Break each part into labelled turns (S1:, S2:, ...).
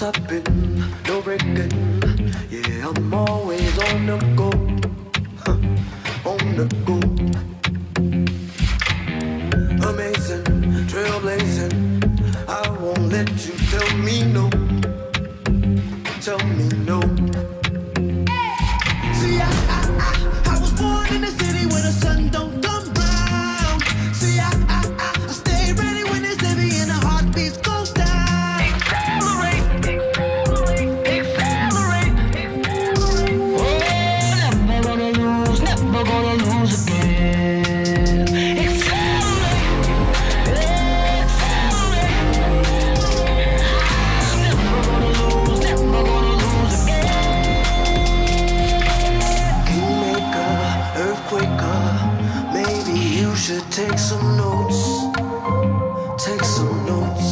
S1: stopping, no breaking. Yeah, I'm always on the go, on the go. Amazing, trailblazing. I won't let you tell me no, tell me no. See, I was born in the city where the sun don't come round. See, I stay ready when it's heavy and the heartbeats goes down. Accelerate, accelerate, accelerate, accelerate. Oh, never gonna lose again. Accelerate, accelerate. Never gonna lose again. Kingmaker, earthquaker, maybe you should take some notes. Take some notes.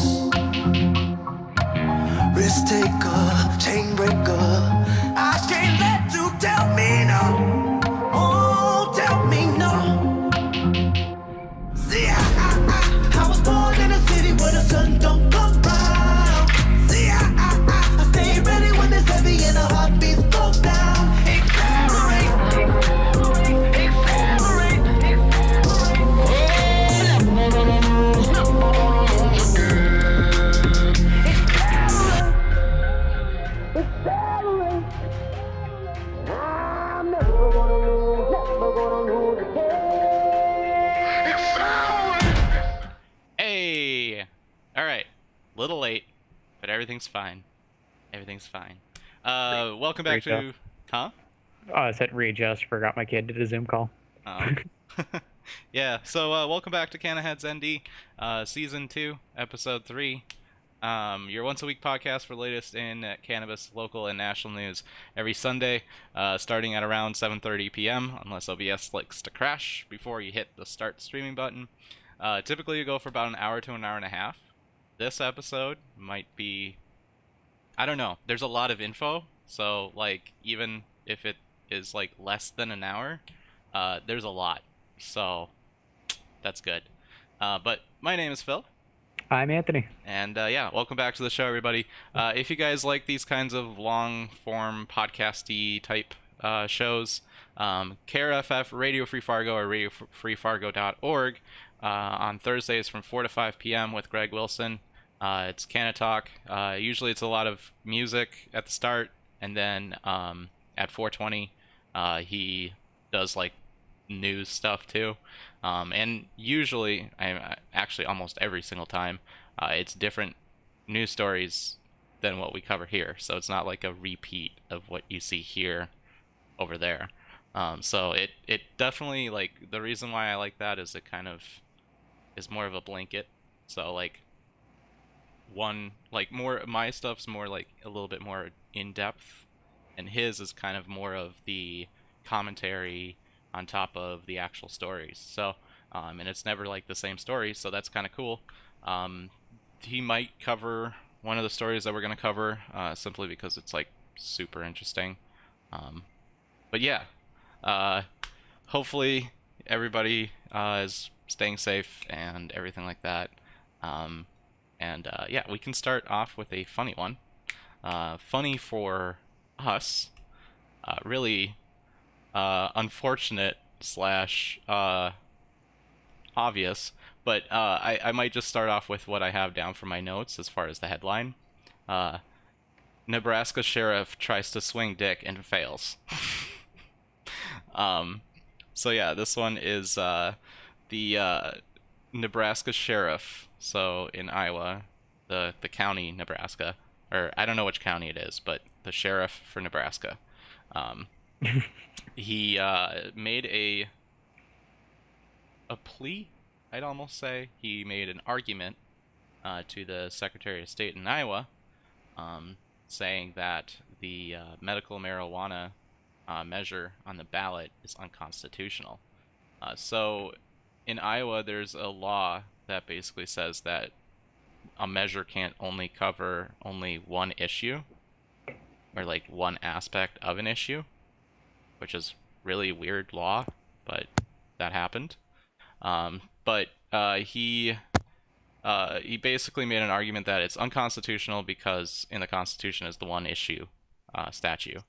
S1: Risk taker, chain breaker. I can't let you tell me no. Oh, tell me no. See, I was born in a city where the sun don't come round. See, I stay ready when it's heavy and the heartbeats go down. Accelerate, accelerate, accelerate. Oh, never gonna lose again. Accelerate, accelerate. I'm never gonna lose again. Accelerate.
S2: Hey! Alright. Little late, but everything's fine. Everything's fine. Welcome back to...
S3: Readjust.
S2: Huh?
S3: Oh, I said readjust. Forgot my kid did a Zoom call.
S2: Oh. Yeah, so welcome back to Canna-Heads ND, Season 2, Episode 3. Your once-a-week podcast for the latest in cannabis, local, and national news every Sunday, starting at around 7:30 p.m., unless OBS likes to crash before you hit the start streaming button. Typically, you go for about an hour to an hour and a half. This episode might be... I don't know. There's a lot of info, so, like, even if it is, like, less than an hour, there's a lot. So, that's good. But my name is Phil.
S3: I'm Anthony.
S2: And yeah, welcome back to the show, everybody. If you guys like these kinds of long-form podcasty type shows, KRFF, Radio Free Fargo, or RadioFreeFargo.org on Thursdays from 4 to 5 p.m. with Greg Wilson. It's Canna Talk. Usually it's a lot of music at the start, and then at 4:20 he does like news stuff too. And usually, actually almost every single time, it's different news stories than what we cover here. So it's not like a repeat of what you see here over there. So it definitely, like, the reason why I like that is it kind of is more of a blanket. So like my stuff's more like a little bit more in depth, and his is kind of more of the commentary on top of the actual stories. So, and it's never like the same story, so that's kind of cool. He might cover one of the stories that we're going to cover, simply because it's like super interesting. But yeah, hopefully everybody is staying safe and everything like that. And yeah, we can start off with a funny one. Funny for us, really unfortunate slash obvious, but I might just start off with what I have down for my notes as far as the headline. Nebraska sheriff tries to swing dick and fails. So yeah, this one is the Nebraska sheriff, so in Iowa, the county Nebraska, or I don't know which county it is, but the sheriff for Nebraska. He made a plea, I'd almost say. He made an argument to the Secretary of State in Iowa, saying that the medical marijuana measure on the ballot is unconstitutional. So in Iowa, there's a law that basically says that a measure can't only cover only one issue, or like one aspect of an issue, which is really weird law, but that happened. But he he basically made an argument that it's unconstitutional because in the Constitution is the one issue statute.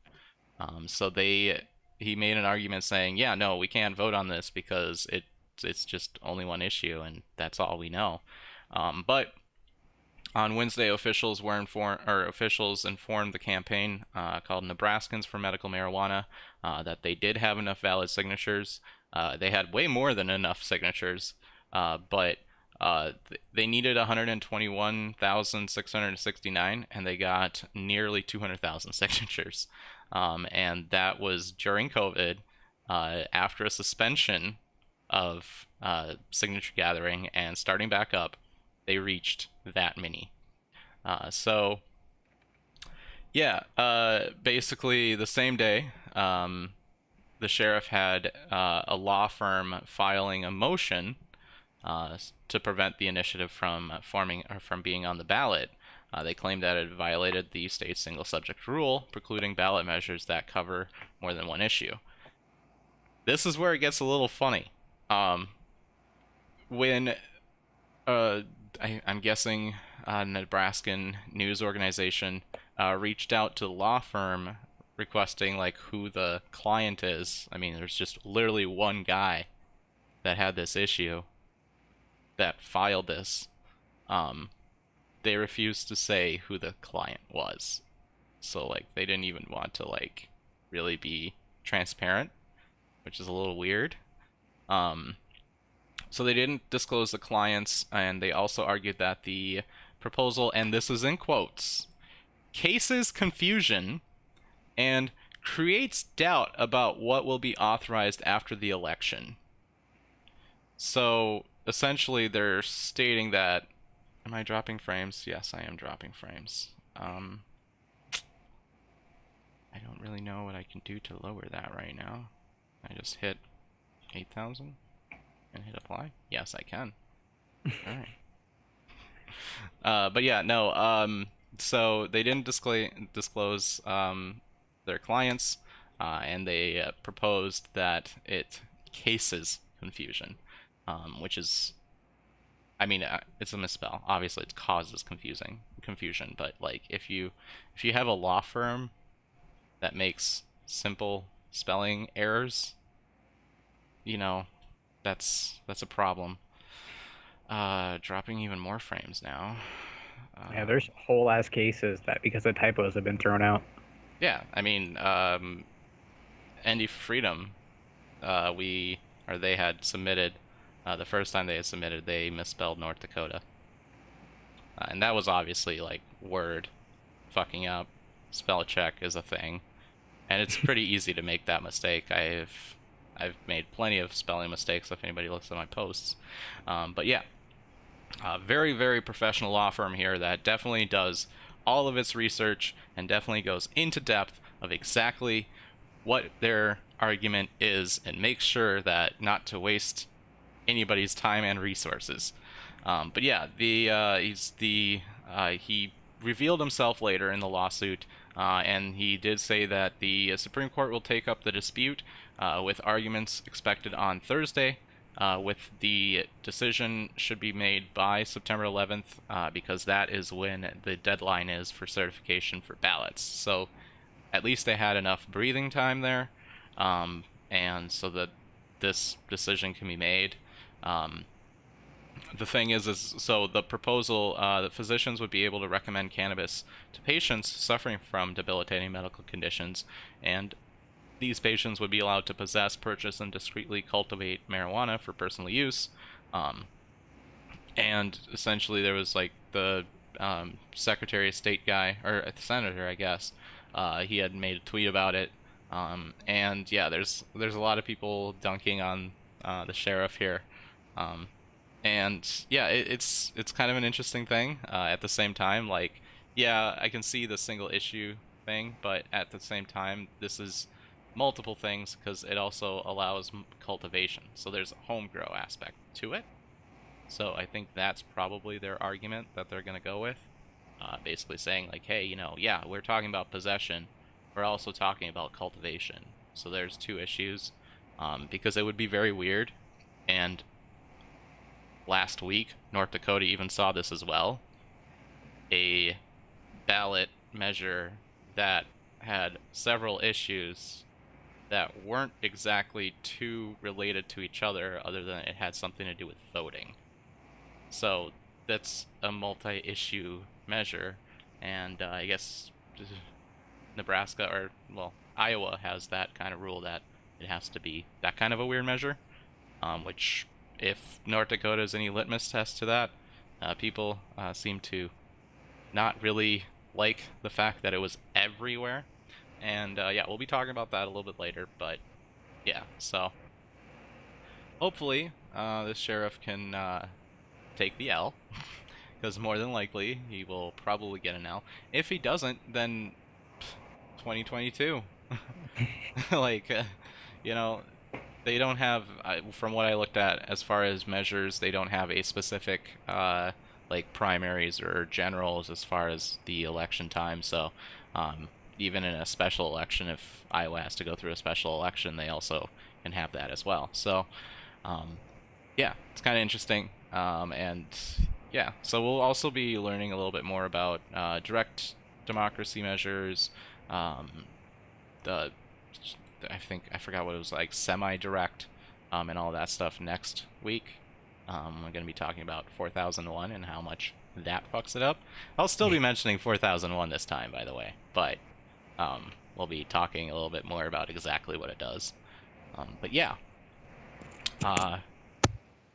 S2: So he made an argument saying, yeah, no, we can't vote on this because it's just only one issue and that's all we know. But on Wednesday, officials informed the campaign called Nebraskans for Medical Marijuana that they did have enough valid signatures. They had way more than enough signatures, but they needed 121,669, and they got nearly 200,000 signatures. And that was during COVID, after a suspension of signature gathering, and starting back up, they reached that many. So, yeah, basically the same day, the sheriff had a law firm filing a motion to prevent the initiative from being on the ballot. They claimed that it violated the state's single subject rule, precluding ballot measures that cover more than one issue. This is where it gets a little funny. When I'm guessing a Nebraskan news organization reached out to the law firm requesting like who the client is. I mean, there's just literally one guy that had this issue that filed this. They refused to say who the client was. So like they didn't even want to like really be transparent, which is a little weird. So they didn't disclose the clients, and they also argued that the proposal, and this is in quotes, cases confusion and creates doubt about what will be authorized after the election. So essentially they're stating that, am I dropping frames? Yes, I am dropping frames. I don't really know what I can do to lower that right now. I just hit 8,000 and hit apply. Yes, I can. All right. But yeah, no. So they didn't disclose their clients, and they proposed that it cases confusion, which is, I mean, it's a misspell. Obviously, it causes confusion. But like, if you have a law firm that makes simple spelling errors, you know, that's a problem. Dropping even more frames now.
S3: Yeah, there's whole ass cases that because of typos have been thrown out.
S2: Yeah, I mean, ND Freedom, they had submitted, the first time they had submitted, they misspelled North Dakota. And that was obviously, like, word fucking up. Spell check is a thing. And it's pretty easy to make that mistake. I've made plenty of spelling mistakes if anybody looks at my posts. But yeah, very, very professional law firm here that definitely does all of its research and definitely goes into depth of exactly what their argument is and makes sure that not to waste anybody's time and resources. But yeah, he revealed himself later in the lawsuit, and he did say that the Supreme Court will take up the dispute with arguments expected on Thursday, with the decision should be made by September 11th, because that is when the deadline is for certification for ballots. So at least they had enough breathing time there, and so that this decision can be made. The thing is so the proposal, that physicians would be able to recommend cannabis to patients suffering from debilitating medical conditions, and these patients would be allowed to possess, purchase, and discreetly cultivate marijuana for personal use. And essentially there was like the Secretary of State guy, or the senator, I guess, he had made a tweet about it. And yeah, there's a lot of people dunking on the sheriff here. And yeah, it's kind of an interesting thing. At the same time, like, yeah, I can see the single issue thing, but at the same time, this is multiple things because it also allows cultivation. So there's a home grow aspect to it. So I think that's probably their argument that they're going to go with. Basically saying like, hey, you know, yeah, we're talking about possession. We're also talking about cultivation. So there's two issues, because it would be very weird. And last week, North Dakota even saw this as well. A ballot measure that had several issues that weren't exactly too related to each other than it had something to do with voting. So that's a multi-issue measure, and I guess Nebraska, or, well, Iowa has that kind of rule that it has to be that kind of a weird measure, which, if North Dakota is any litmus test to that, people seem to not really like the fact that it was everywhere. And yeah, we'll be talking about that a little bit later, but yeah, so hopefully this sheriff can take the L, because more than likely he will probably get an L. If he doesn't, then 2022. Like, you know, they don't have, from what I looked at as far as measures, they don't have a specific like primaries or generals as far as the election time. So even in a special election, if Iowa has to go through a special election, they also can have that as well. So yeah, it's kind of interesting. And yeah, so we'll also be learning a little bit more about direct democracy measures, I forgot what it was, like semi-direct, and all that stuff next week. We're going to be talking about 4001 and how much that fucks it up. I'll still be mentioning 4001 this time, by the way, but we'll be talking a little bit more about exactly what it does. But yeah,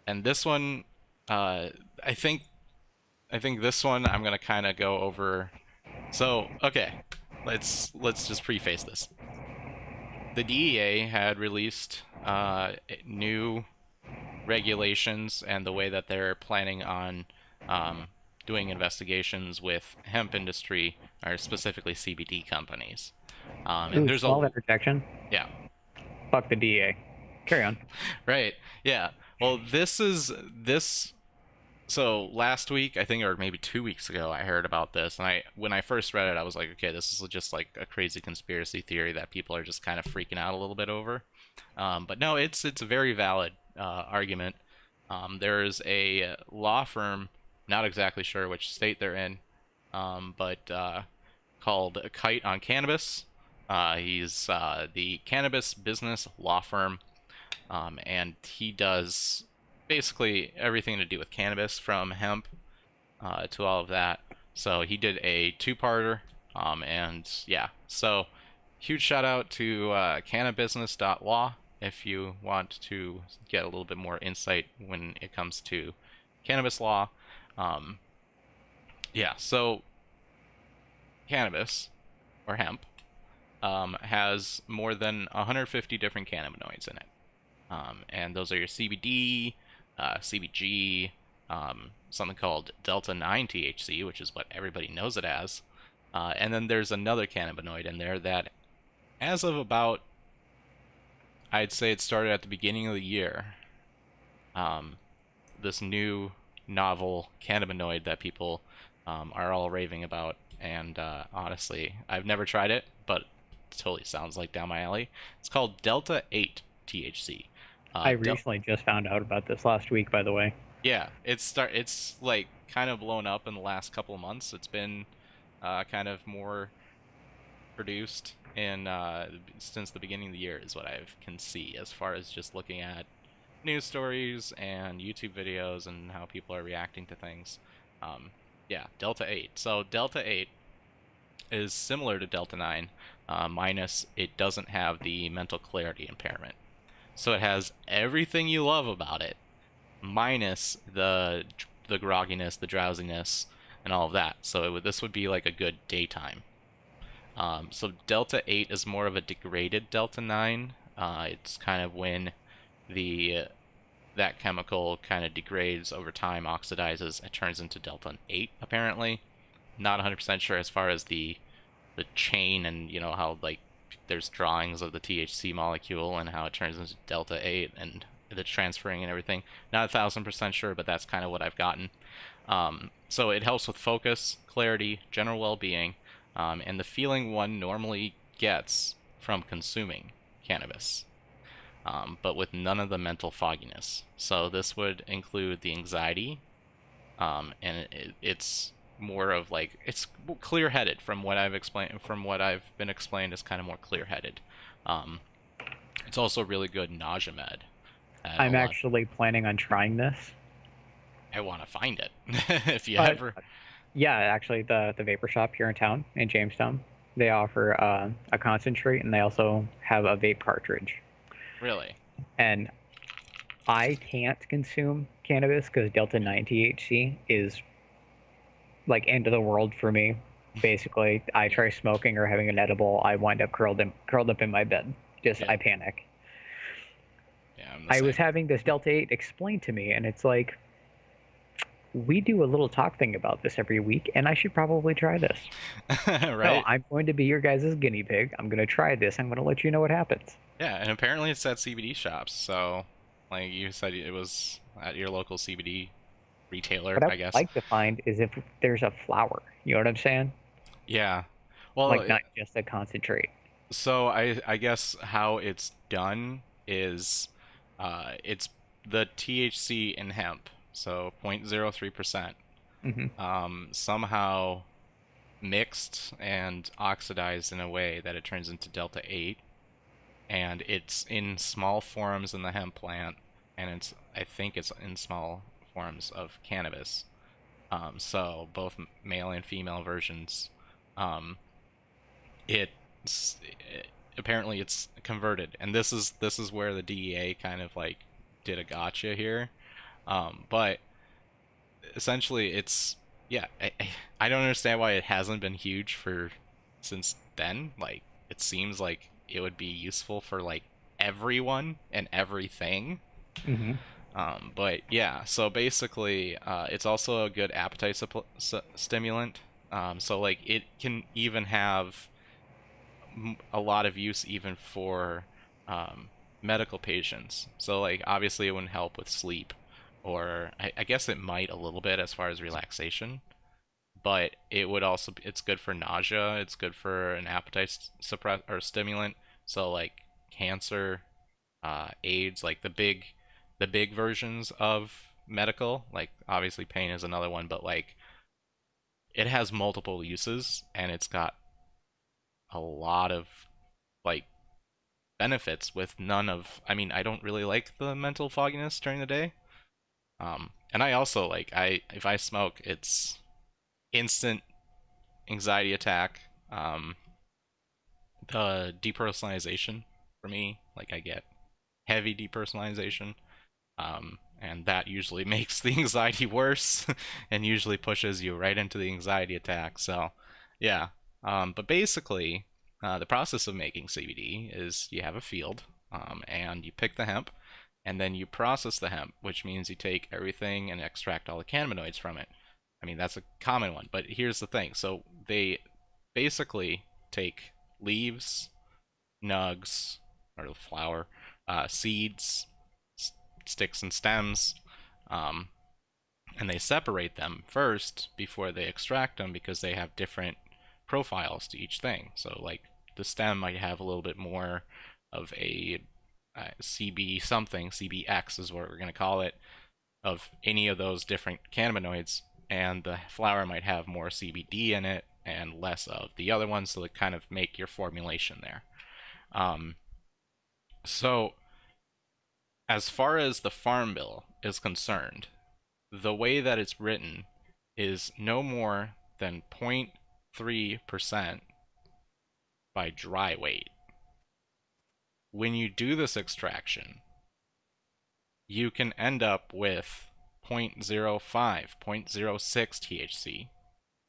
S2: and this one, I think this one I'm gonna kind of go over. So okay, let's just preface this. The DEA had released new regulations and the way that they're planning on doing investigations with hemp industry, or specifically CBD companies. And there's
S3: small
S2: a
S3: interjection.
S2: yeah.
S3: Fuck the DA. Carry on.
S2: Right. Yeah. Well, this. So last week, I think, or maybe 2 weeks ago, I heard about this, and when I first read it, I was like, okay, this is just like a crazy conspiracy theory that people are just kind of freaking out a little bit over. But no, it's a very valid argument. There's a law firm, not exactly sure which state they're in, but called Kite on Cannabis. He's the cannabis business law firm, and he does basically everything to do with cannabis, from hemp to all of that. So he did a two-parter, and yeah, so huge shout out to cannabusiness.law if you want to get a little bit more insight when it comes to cannabis law. Yeah, so cannabis, or hemp, has more than 150 different cannabinoids in it. And those are your CBD, CBG, something called Delta 9 THC, which is what everybody knows it as. And then there's another cannabinoid in there that, as of about, I'd say it started at the beginning of the year, this new novel cannabinoid that people are all raving about. And honestly, I've never tried it, but it totally sounds like down my alley. It's called Delta 8 THC.
S3: I recently just found out about this last week, by the way.
S2: Yeah, it's like kind of blown up in the last couple of months. It's been kind of more produced in since the beginning of the year, is what I can see, as far as just looking at news stories and YouTube videos and how people are reacting to things. Yeah, Delta 8. So Delta 8 is similar to Delta 9, minus it doesn't have the mental clarity impairment. So it has everything you love about it, minus the grogginess, the drowsiness, and all of that. So this would be like a good daytime. So Delta 8 is more of a degraded Delta 9. It's kind of when that chemical kind of degrades over time, oxidizes, it turns into Delta 8, apparently. Not 100% sure as far as the chain, and you know how like there's drawings of the THC molecule and how it turns into Delta 8 and the transferring and everything. Not 1000% sure, but that's kind of what I've gotten. So it helps with focus, clarity, general well-being, and the feeling one normally gets from consuming cannabis. but with none of the mental fogginess. So this would include the anxiety, and it's more of like it's clear-headed from what I've explained. From what I've been explained, is kind of more clear-headed. Um, it's also really good nausea med. And a
S3: I'm
S2: lot.
S3: actually planning on trying this.
S2: I want to find it if you
S3: But
S2: ever.
S3: yeah, actually, the vapor shop here in town in Jamestown, they offer a concentrate, and they also have a vape cartridge.
S2: Really?
S3: And I can't consume cannabis because Delta 9 THC is like end of the world for me. Basically, I try smoking or having an edible, I wind up curled up in my bed. Just
S2: Yeah.
S3: I panic.
S2: Yeah, I'm the
S3: I was
S2: same.
S3: having this Delta 8 explained to me, and it's like, we do a little talk thing about this every week, and I should probably try this. No,
S2: Right?
S3: I'm going to be your guys' guinea pig. I'm going to try this. I'm going to let you know what happens.
S2: Yeah, and apparently it's at CBD shops. So, like you said, it was at your local CBD retailer,
S3: What I
S2: I
S3: would
S2: guess.
S3: like to find is if there's a flower. You know what I'm saying?
S2: Yeah. Well,
S3: Like not just a concentrate.
S2: so I guess how it's done is it's the THC in hemp, so 0.03%,
S3: Hmm.
S2: somehow mixed and oxidized in a way that it turns into delta 8, and it's in small forms in the hemp plant, and I think it's in small forms of cannabis. So both male and female versions. Um, apparently it's converted, and this is where the DEA kind of like did a gotcha here. But essentially, it's yeah. I don't understand why it hasn't been huge for since then. Like it seems like it would be useful for like everyone and everything.
S3: Hmm.
S2: But yeah, so basically, it's also a good appetite stimulant. So like it can even have a lot of use even for um, medical patients. So like obviously it wouldn't help with sleep, or I guess it might a little bit as far as relaxation. But it would also it's good for nausea. It's good for an appetite suppress or stimulant. So like cancer, AIDS, like the big versions of medical. Like obviously pain is another one, but like it has multiple uses and it's got a lot of like benefits with none of I mean, I don't really like the mental fogginess during the day. And I also like I if I smoke, it's instant anxiety attack. The depersonalization for me, like I get heavy depersonalization. And that usually makes the anxiety worse and usually pushes you right into the anxiety attack. So, yeah. But basically, the process of making CBD is you have a field, and you pick the hemp, and then you process the hemp, which means you take everything and extract all the cannabinoids from it. I mean, that's a common one, but here's the thing. So they basically take leaves, nugs, or the flower, seeds, sticks and stems, um, and they separate them first before they extract them because they have different profiles to each thing. So, like, the stem might have a little bit more of a CB something, CBX is what we're going to call it, of any of those different cannabinoids, and the flower might have more CBD in it and less of the other ones, so they kind of make your formulation there. Um, so, as far as the Farm Bill is concerned, the way that it's written is no more than 0.3% by dry weight. When you do this extraction, you can end up with 0.05, 0.06 THC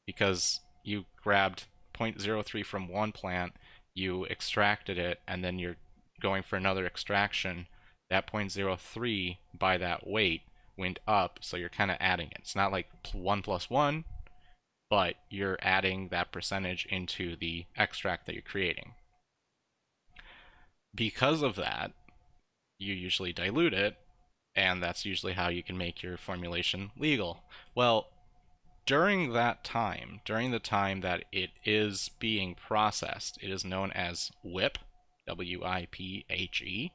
S2: because you grabbed 0.03 from one plant, you extracted it, and then you're going for another extraction. That 0.03 by that weight went up, so you're kind of adding it. It's not like 1 plus 1, but you're adding that percentage into the extract that you're creating. Because of that, you usually dilute it, and that's usually how you can make your formulation legal. Well, during that time, during the time that it is being processed, it is known as WIPH, WIPHE.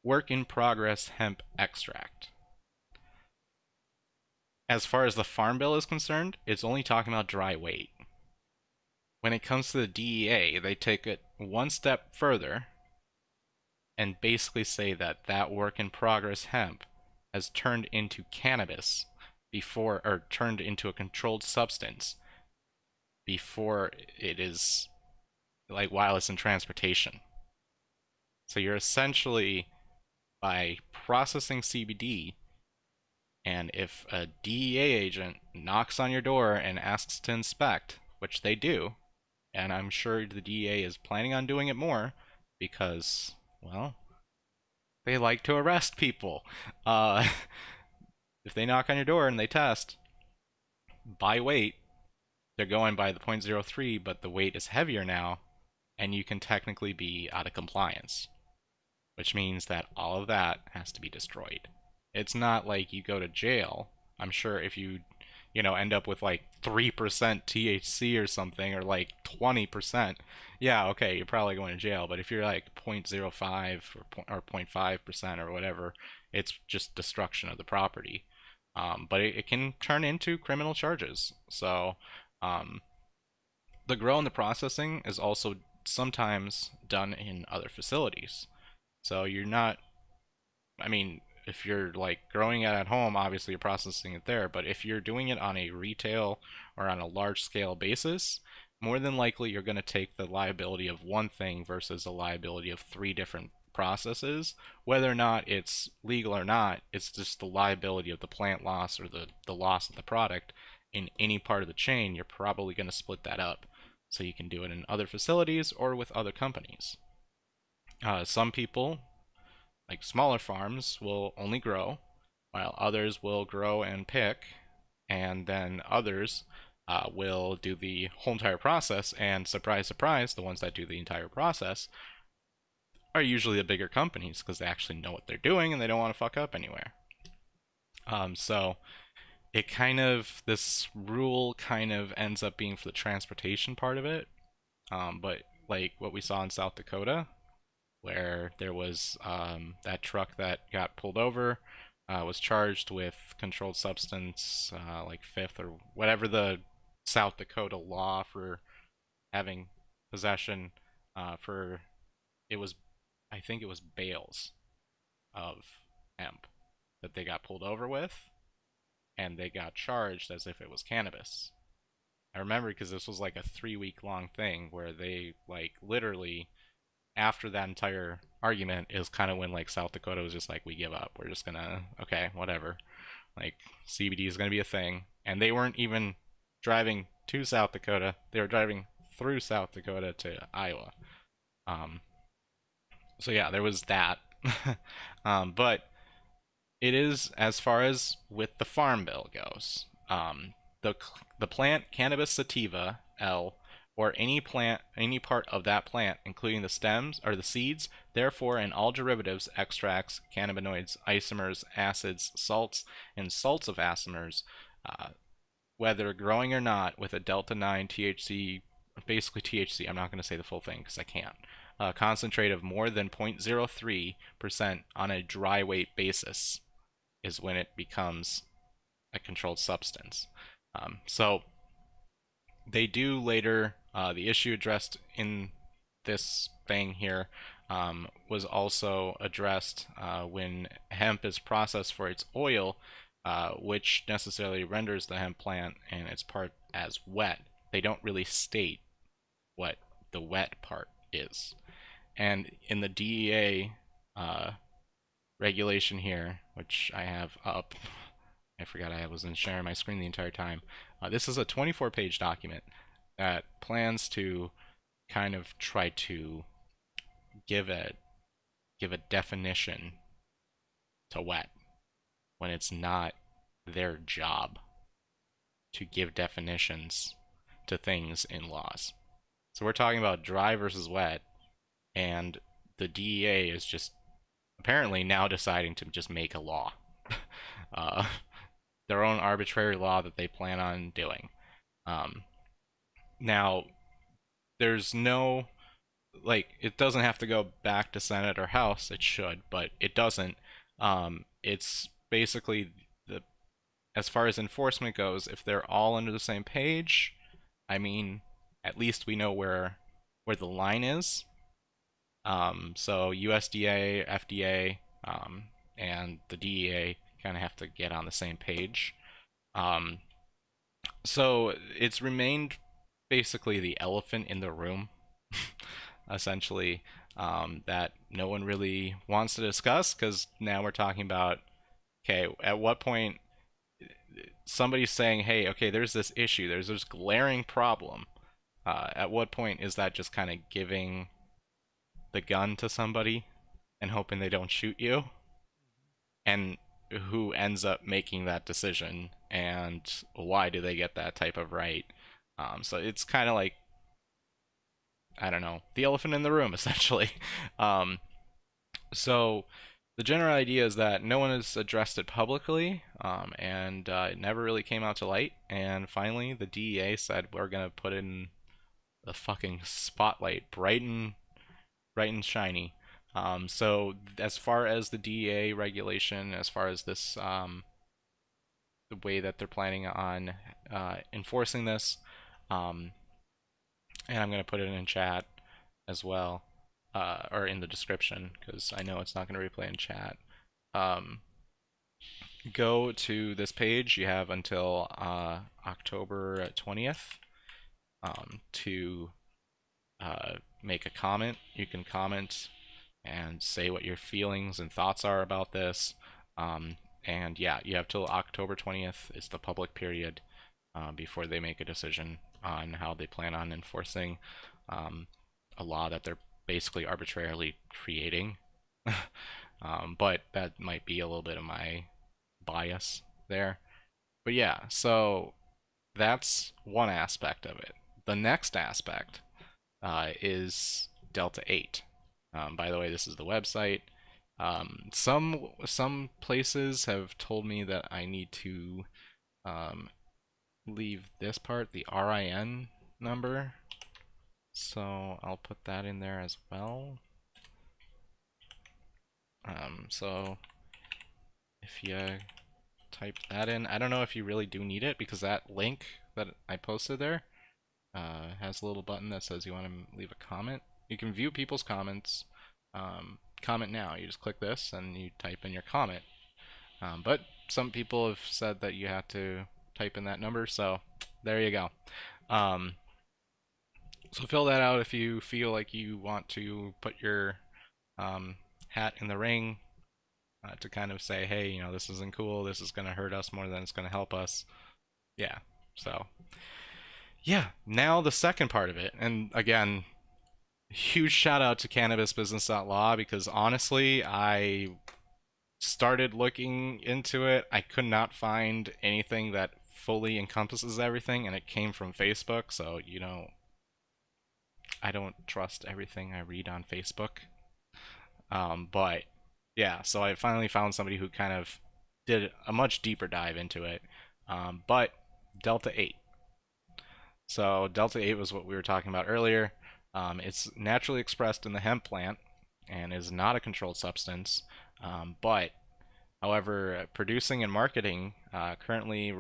S2: work in progress hemp extract. As far as the Farm Bill is concerned, it's only talking about dry weight. When it comes to the DEA, they take it one step further and basically say that that work in progress hemp has turned into cannabis before, or turned into a controlled substance before it is, like, while it's in transportation. So you're essentially, by processing CBD, and if a DEA agent knocks on your door and asks to inspect, which they do, and I'm sure the DEA is planning on doing it more because, well, they like to arrest people. If they knock on your door and they test, by weight, they're going by the .03, but the weight is heavier now, and you can technically be out of compliance, which means that all of that has to be destroyed. It's not like you go to jail. I'm sure if you end up with like 3% THC or something, or like 20%, yeah, okay, you're probably going to jail. But if you're like 0.05 or 0.5% or whatever, it's just destruction of the property. But it can turn into criminal charges. So the grow and the processing is also sometimes done in other facilities. So you're not, I mean, if you're like growing it at home, obviously you're processing it there. But if you're doing it on a retail or on a large scale basis, more than likely you're going to take the liability of one thing versus a liability of 3 different processes. Whether or not it's legal or not, it's just the liability of the plant loss or the loss of the product in any part of the chain. You're probably going to split that up. So you can do it in other facilities or with other companies. Some people, like smaller farms, will only grow, while others will grow and pick, and then others will do the whole entire process. And surprise, surprise, the ones that do the entire process are usually the bigger companies because they actually know what they're doing and they don't want to fuck up anywhere. So it this rule kind of ends up being for the transportation part of it. But like what we saw in South Dakota, where there was that truck that got pulled over, was charged with controlled substance, like fifth or whatever the South Dakota law for having possession for, it was, I think it was bales of hemp that they got pulled over with, and they got charged as if it was cannabis. I remember because this was like a 3-week long thing where they like literally, after that entire argument is kind of when like South Dakota was just like, we give up. We're just gonna, okay, whatever. Like CBD is gonna be a thing. And they weren't even driving to South Dakota. They were driving through South Dakota to Iowa. So yeah, there was that. But it is, as far as with the Farm Bill goes, the plant Cannabis sativa L, or any part of that plant, including the stems or the seeds, therefore, and all derivatives, extracts, cannabinoids, isomers, acids, salts, and salts of isomers, whether growing or not, with a delta 9 THC, basically THC, I'm not going to say the full thing because I can't, concentrate of more than 0.03% on a dry weight basis, is when it becomes a controlled substance. So they do later, the issue addressed in this thing here was also addressed when hemp is processed for its oil, which necessarily renders the hemp plant and its part as wet. They don't really state what the wet part is. And in the DEA regulation here, which I have up, I forgot I wasn't sharing my screen the entire time. This is a 24-page document that plans to kind of try to give a definition to wet when it's not their job to give definitions to things in laws. So we're talking about dry versus wet, and the DEA is just apparently now deciding to just make a law. Their own arbitrary law that they plan on doing. Now, there's no like, it doesn't have to go back to Senate or House. It should, but it doesn't. It's basically the as far as enforcement goes, if they're all under the same page, I mean, at least we know where the line is. So USDA, FDA, and the DEA kind of have to get on the same page. Um, so it's remained basically the elephant in the room, essentially, that no one really wants to discuss because now we're talking about, okay, at what point somebody's saying, hey, okay, there's this issue, there's this glaring problem. At what point is that just kind of giving the gun to somebody and hoping they don't shoot you? And who ends up making that decision? And why do they get that type of right? So it's kind of like, I don't know, the elephant in the room, essentially. Um, so the general idea is that no one has addressed it publicly, and it never really came out to light. And finally, the DEA said we're gonna put in the fucking spotlight, bright and shiny. So as far as the DEA regulation, as far as this, the way that they're planning on enforcing this, um, and I'm gonna put it in chat as well, or in the description because I know it's not gonna replay in chat. Um, Go to this page. You have until October 20th to make a comment. You can comment and say what your feelings and thoughts are about this. And yeah, you have till October 20th is the public period before they make a decision on how they plan on enforcing a law that they're basically arbitrarily creating. But that might be a little bit of my bias there. But yeah, so that's one aspect of it. The next aspect is Delta 8. By the way, this is the website. Some places have told me that I need to leave this part, the RIN number. So I'll put that in there as well. So if you type that in, I don't know if you really do need it because that link that I posted there has a little button that says you want to leave a comment. You can view people's comments. Comment now. You just click this and you type in your comment. But some people have said that you have to type in that number, so there you go. So fill that out if you feel like you want to put your hat in the ring to kind of say, hey, you know, this isn't cool. This is going to hurt us more than it's going to help us. Yeah. So yeah, now the second part of it. And again, huge shout out to cannabisbusiness.law because honestly, I started looking into it. I could not find anything that fully encompasses everything, and it came from Facebook. So, you know, I don't trust everything I read on Facebook. But yeah, so I finally found somebody who kind of did a much deeper dive into it. But Delta 8. So Delta 8 was what we were talking about earlier. It's naturally expressed in the hemp plant and is not a controlled substance. But, however, producing and marketing currently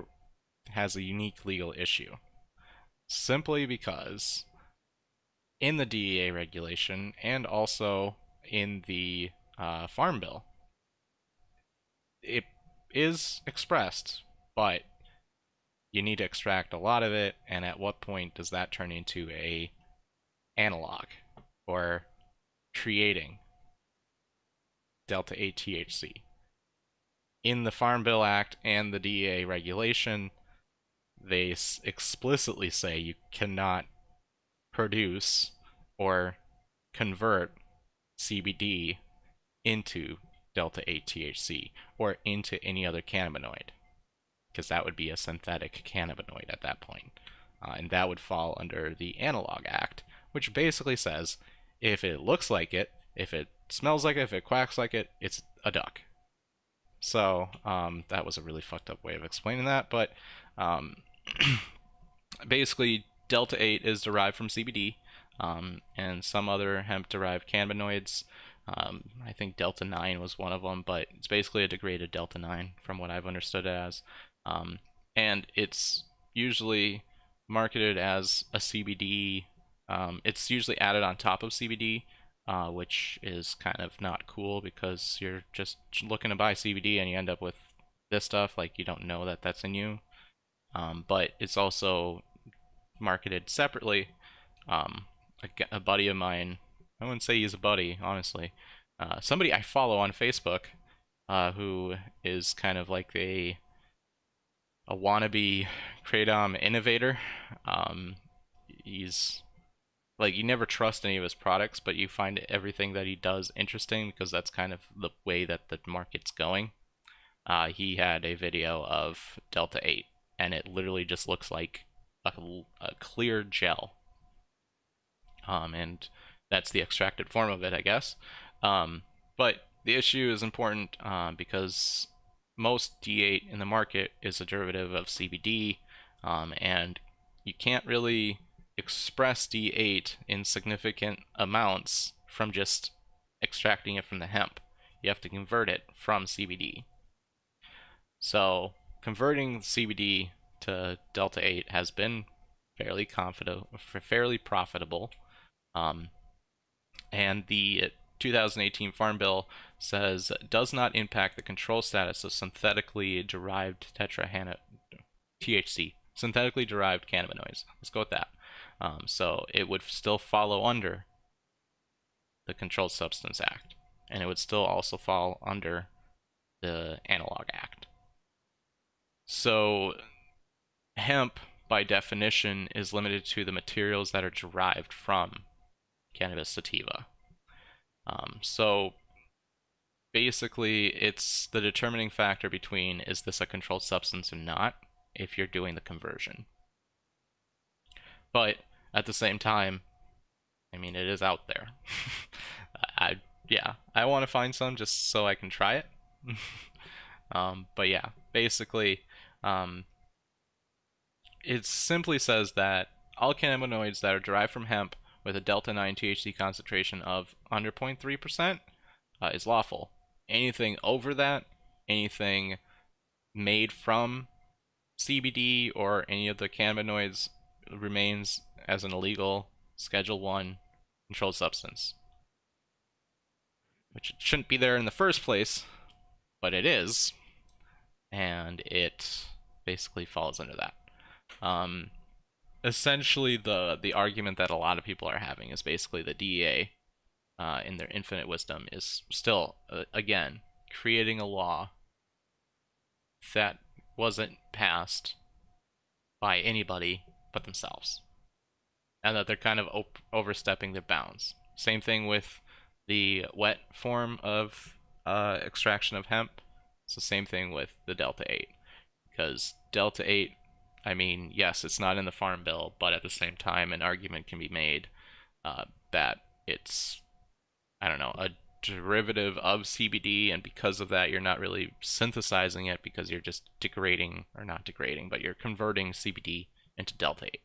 S2: has a unique legal issue. Simply because in the DEA regulation and also in the Farm Bill, it is expressed, but you need to extract a lot of it, and at what point does that turn into a analog or creating Delta 8 THC? In the Farm Bill Act and the DEA regulation, they explicitly say you cannot produce or convert CBD into Delta 8 THC or into any other cannabinoid, because that would be a synthetic cannabinoid at that point. And that would fall under the Analog Act, which basically says if it looks like it, if it smells like it, if it quacks like it, it's a duck. So that was a really fucked up way of explaining that, but basically Delta 8 is derived from CBD. and some other hemp-derived cannabinoids. I think Delta 9 was one of them, but it's basically a degraded Delta 9 from what I've understood it as. And it's usually marketed as a CBD. It's usually added on top of CBD, which is kind of not cool because you're just looking to buy CBD and you end up with this stuff, like you don't know that that's in you. But it's also marketed separately. A buddy of mine, I wouldn't say he's a buddy, honestly. Somebody I follow on Facebook, who is kind of like a wannabe kratom innovator. He's like, you never trust any of his products, but you find everything that he does interesting because that's kind of the way that the market's going. He had a video of Delta 8, and it literally just looks like a clear gel. And that's the extracted form of it, I guess. But the issue is important because most D8 in the market is a derivative of CBD, and you can't really express D8 in significant amounts from just extracting it from the hemp. You have to convert it from CBD. So converting CBD to Delta 8 has been fairly profitable. And the 2018 Farm Bill says does not impact the control status of synthetically derived THC, synthetically derived cannabinoids. Let's go with that. So it would still follow under the Controlled Substance Act, and it would still also fall under the Analog Act. So hemp, by definition, is limited to the materials that are derived from cannabis sativa. So basically, it's the determining factor between is this a controlled substance or not if you're doing the conversion. But at the same time, I mean, it is out there. I want to find some just so I can try it. But yeah, basically, it simply says that all cannabinoids that are derived from hemp with a Delta 9 THC concentration of under 0.3% is lawful. Anything over that, anything made from CBD or any of the cannabinoids remains as an illegal Schedule 1 controlled substance. Which it shouldn't be there in the first place, but it is. And it basically falls under that. Essentially, the argument that a lot of people are having is basically the DEA, in their infinite wisdom, is still, again, creating a law that wasn't passed by anybody but themselves. And that they're kind of overstepping their bounds. Same thing with the wet form of extraction of hemp. It's the same thing with the Delta 8. Because Delta 8, I mean, yes, it's not in the Farm Bill, but at the same time, an argument can be made that it's, I don't know, a derivative of CBD, and because of that, you're not really synthesizing it because you're just degrading, or not degrading, but you're converting CBD into Delta 8.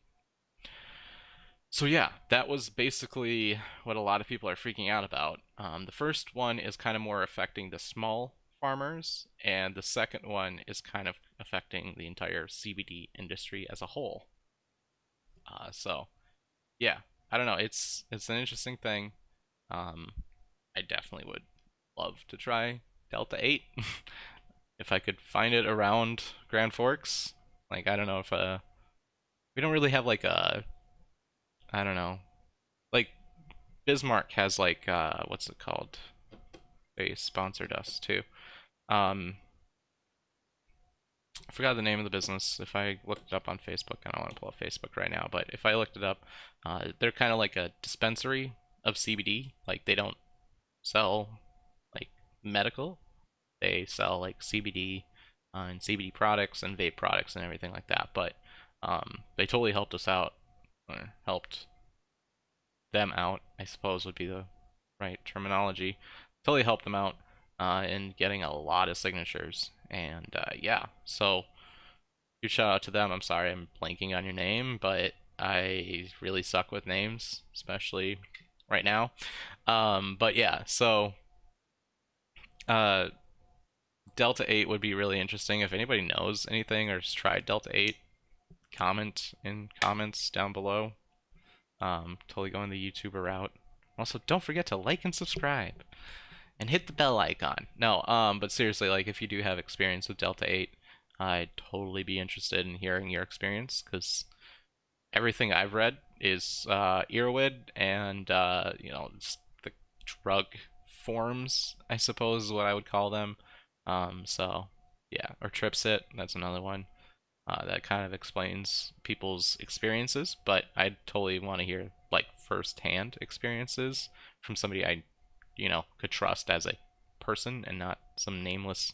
S2: So yeah, that was basically what a lot of people are freaking out about. The first one is kind of more affecting the small farmers, and the second one is kind of affecting the entire CBD industry as a whole. So yeah, I don't know, it's an interesting thing. I definitely would love to try Delta 8 if I could find it around Grand Forks. Like, I don't know if we don't really have like a, I don't know, like Bismarck has like what's it called? They sponsored us too. I forgot the name of the business. If I looked it up on Facebook, I don't want to pull up Facebook right now, but if I looked it up, they're kind of like a dispensary of CBD. Like, they don't sell like medical. They sell like CBD and CBD products and vape products and everything like that. But they totally helped us out, or helped them out, I suppose would be the right terminology. Totally helped them out in getting a lot of signatures. And yeah, so huge shout out to them. I'm sorry I'm blanking on your name, but I really suck with names, especially right now. But yeah, so Delta 8 would be really interesting. If anybody knows anything or has tried Delta 8, comment in comments down below. Totally going the YouTuber route. Also, don't forget to like and subscribe and hit the bell icon. No, but seriously, like if you do have experience with Delta 8, I'd totally be interested in hearing your experience, because everything I've read is Earwid and just the drug forms, I suppose is what I would call them. So yeah, or Tripsit, that's another one. That kind of explains people's experiences, but I totally want to hear like first-hand experiences from somebody I, could trust as a person and not some nameless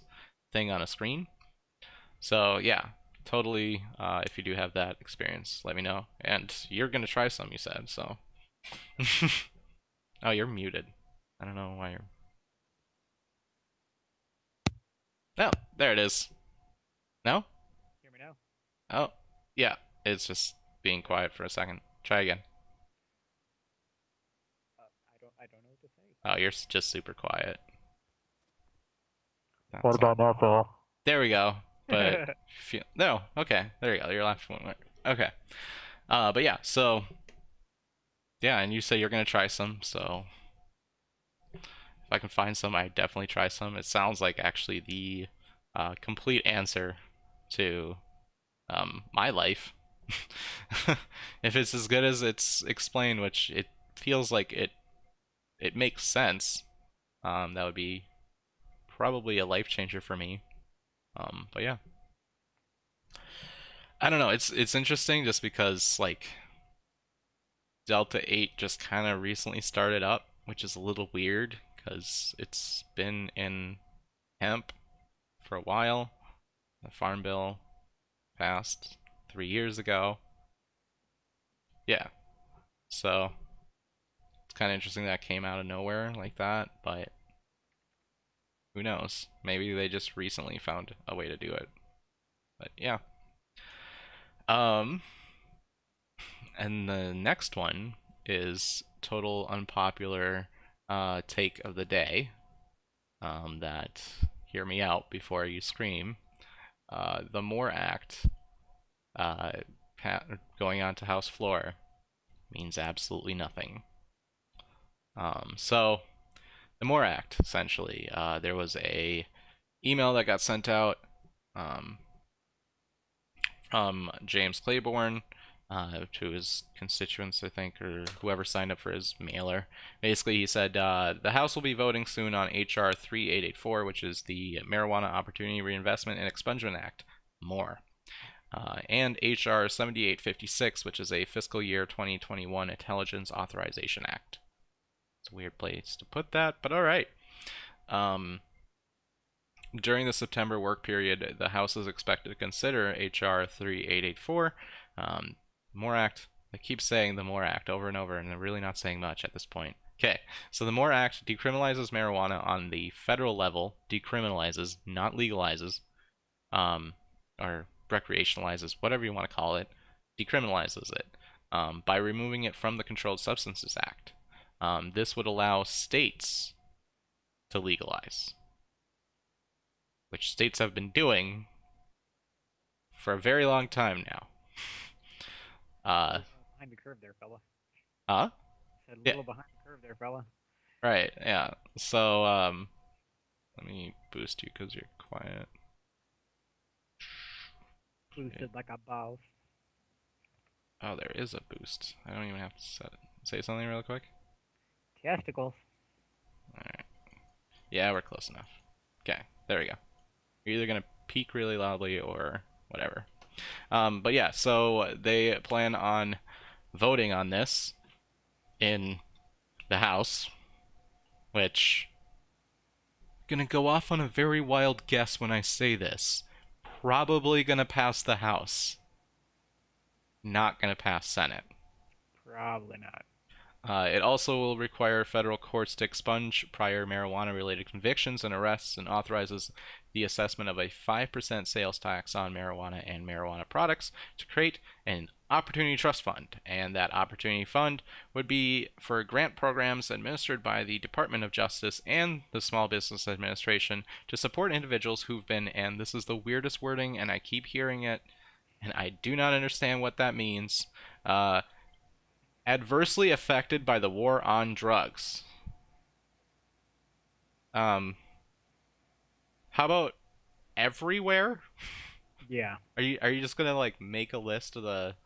S2: thing on a screen. So yeah, totally. If you do have that experience, let me know. And you're gonna try some, you said, so. Oh, you're muted. I don't know why you're. No, there it is. No?
S3: Hear me now?
S2: Oh, yeah. It's just being quiet for a second. Try again.
S3: I don't know what to say.
S2: Oh, you're just super quiet.
S3: What about now, Phil?
S2: There we go. But no, okay. There you go. Your last one went. Okay. But yeah. So yeah, and you say you're gonna try some. So if I can find some, I definitely try some. It sounds like actually the complete answer to my life. If it's as good as it's explained, which it feels like it makes sense, that would be probably a life changer for me. But yeah, I don't know. It's interesting just because like Delta 8 just kind of recently started up, which is a little weird because it's been in hemp for a while. The Farm Bill passed 3 years ago. Yeah, so it's kind of interesting that came out of nowhere like that, but who knows? Maybe they just recently found a way to do it. But yeah. And the next one is total unpopular take of the day. That hear me out before you scream. The MORE Act going on to House floor means absolutely nothing. So the MORE Act, essentially, there was a email that got sent out from James Claiborne to his constituents, I think, or whoever signed up for his mailer. Basically, he said the House will be voting soon on H.R. 3884, which is the Marijuana Opportunity Reinvestment and Expungement Act, MORE, and H.R. 7856, which is a fiscal year 2021 Intelligence Authorization Act. It's a weird place to put that, but all right. During the September work period, the House is expected to consider H.R. 3884, MORE Act. I keep saying the MORE Act over and over, and they're really not saying much at this point. Okay, so the MORE Act decriminalizes marijuana on the federal level, decriminalizes, not legalizes, or recreationalizes, whatever you want to call it, decriminalizes it by removing it from the Controlled Substances Act. This would allow states to legalize, which states have been doing for a very long time now.
S3: Behind the curve there, fella.
S2: Huh?
S3: Said a little behind the curve there, fella.
S2: Right, yeah. So, let me boost you because you're quiet.
S3: Boosted like a boss.
S2: Oh, there is a boost. I don't even have to say something real quick.
S3: Testicles.
S2: Alright. Yeah, we're close enough. Okay, there we go. You're either gonna peak really loudly or whatever. But yeah, so they plan on voting on this in the House, which gonna go off on a very wild guess when I say this. Probably gonna pass the House. Not gonna pass Senate.
S3: Probably not.
S2: It also will require federal courts to expunge prior marijuana-related convictions and arrests, and authorizes the assessment of a 5% sales tax on marijuana and marijuana products to create an Opportunity Trust Fund. And that Opportunity Fund would be for grant programs administered by the Department of Justice and the Small Business Administration to support individuals who've been, and this is the weirdest wording, and I keep hearing it, and I do not understand what that means, adversely affected by the war on drugs. How about everywhere?
S3: Yeah.
S2: Are you just gonna like make a list of the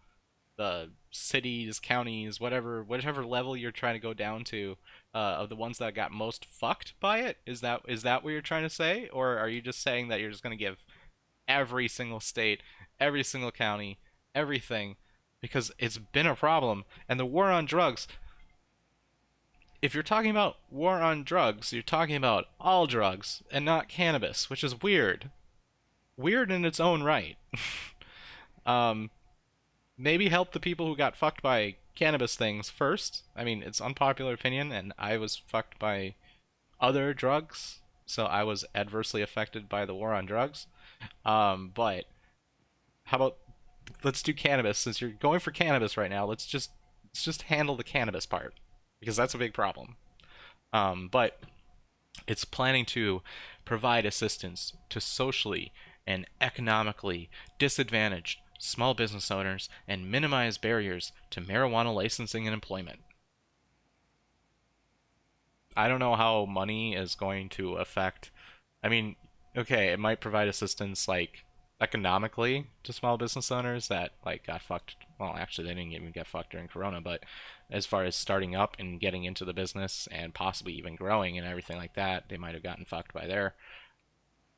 S2: cities, counties, whichever level you're trying to go down to, of the ones that got most fucked by it? Is that what you're trying to say, or are you just saying that you're just gonna give every single state, every single county, everything? Because it's been a problem, and the war on drugs. If you're talking about war on drugs, you're talking about all drugs and not cannabis, which is weird. Weird in its own right. Maybe help the people who got fucked by cannabis things first. I mean, it's unpopular opinion, and I was fucked by other drugs, so I was adversely affected by the war on drugs. But how about let's do cannabis, since you're going for cannabis right now. Let's just handle the cannabis part, because that's a big problem. But it's planning to provide assistance to socially and economically disadvantaged small business owners and minimize barriers to marijuana licensing and employment. I don't know how money is going to affect. I mean, okay, it might provide assistance like economically to small business owners that like got fucked. Well, actually, they didn't even get fucked during Corona, but as far as starting up and getting into the business and possibly even growing and everything like that, they might have gotten fucked by there.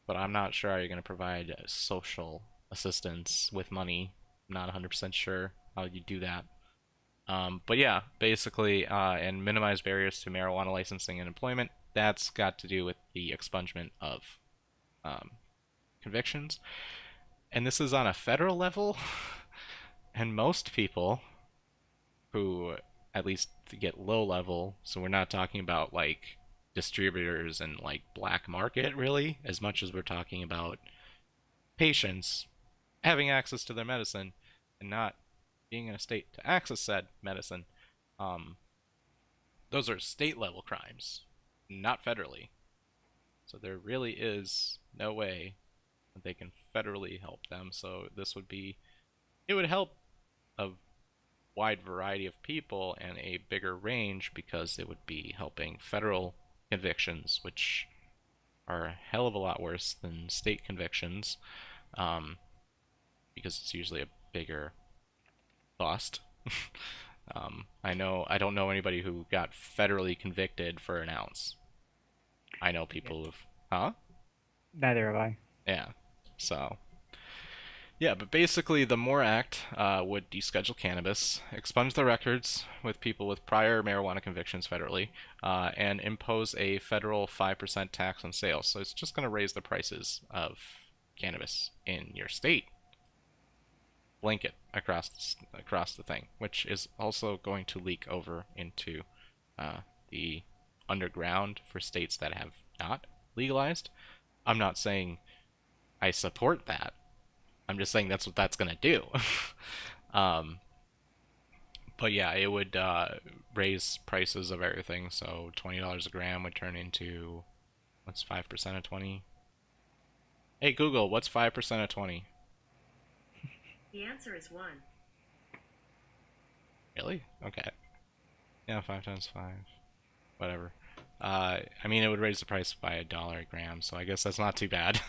S2: But I'm not sure how you're going to provide social assistance with money. I'm not 100% sure how you do that. But yeah, basically, and minimize barriers to marijuana licensing and employment. That's got to do with the expungement of convictions. And this is on a federal level. And most people who at least get low level, so we're not talking about like distributors and like black market really, as much as we're talking about patients having access to their medicine and not being in a state to access said medicine. Those are state level crimes, not federally. So there really is no way that they can federally help them. So this would be, it would help a wide variety of people and a bigger range, because it would be helping federal convictions, which are a hell of a lot worse than state convictions, because it's usually a bigger cost. I don't know anybody who got federally convicted for an ounce. I know people who've, huh?
S3: Neither have I.
S2: Yeah. So, yeah, but basically the MORE Act would deschedule cannabis, expunge the records with people with prior marijuana convictions federally, and impose a federal 5% tax on sales. So it's just going to raise the prices of cannabis in your state. Blanket across the thing, which is also going to leak over into the underground for states that have not legalized. I'm not saying I support that. I'm just saying that's what that's going to do. But yeah, it would raise prices of everything. So $20 a gram would turn into, what's 5% of 20? Hey Google, what's 5% of 20?
S4: The answer is 1.
S2: Really? Okay. Yeah, 5 times 5. Whatever. I mean, it would raise the price by $1 a gram, so I guess that's not too bad.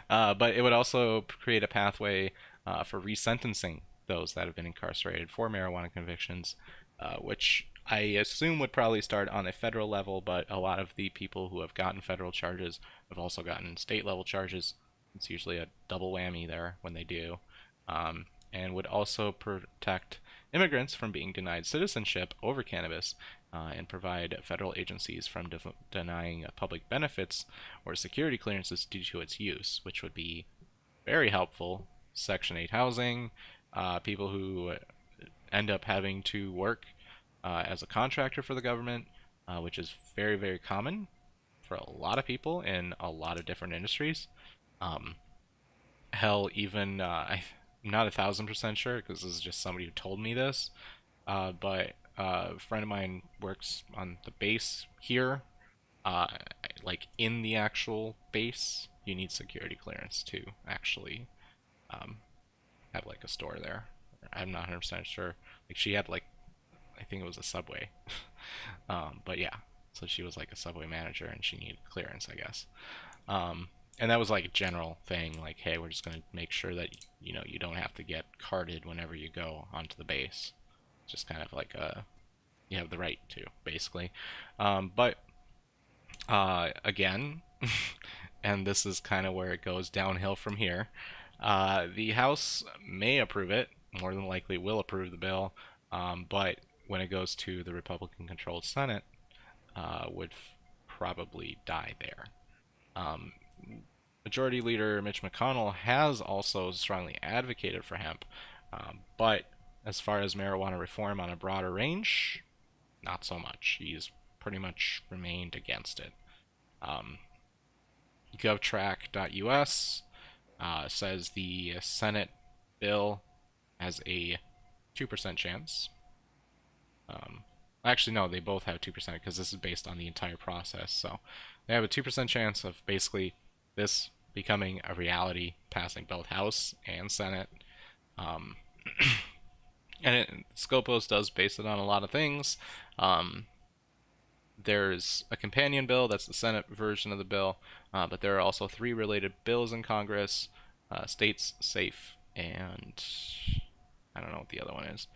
S2: But it would also create a pathway for resentencing those that have been incarcerated for marijuana convictions, which I assume would probably start on a federal level, but a lot of the people who have gotten federal charges have also gotten state level charges. It's usually a double whammy there when they do. And would also protect immigrants from being denied citizenship over cannabis, and provide federal agencies from denying public benefits or security clearances due to its use, which would be very helpful. Section 8 housing, people who end up having to work as a contractor for the government, which is very, very common for a lot of people in a lot of different industries. Hell, even I'm not 1,000% sure because this is just somebody who told me this, but a friend of mine works on the base here. Like in the actual base, you need security clearance to actually have like a store there. I'm not 100% sure. Like she had like, I think it was a Subway. But yeah, so she was like a Subway manager and she needed clearance, I guess. And that was like a general thing, like, hey, we're just gonna make sure that you don't have to get carded whenever you go onto the base. Just kind of like you have the right to, basically. But again, and this is kind of where it goes downhill from here. The House may approve it, more than likely will approve the bill, but when it goes to the Republican-controlled Senate, would probably die there. Majority Leader Mitch McConnell has also strongly advocated for hemp, but as far as marijuana reform on a broader range, not so much. He's pretty much remained against it. GovTrack.us says the Senate bill has a 2% chance. Actually, no, they both have 2% because this is based on the entire process. So they have a 2% chance of basically this becoming a reality, passing both House and Senate. And Scopus does base it on a lot of things. There's a companion bill, that's the Senate version of the bill, but there are also 3 related bills in Congress, States Safe, and I don't know what the other one is.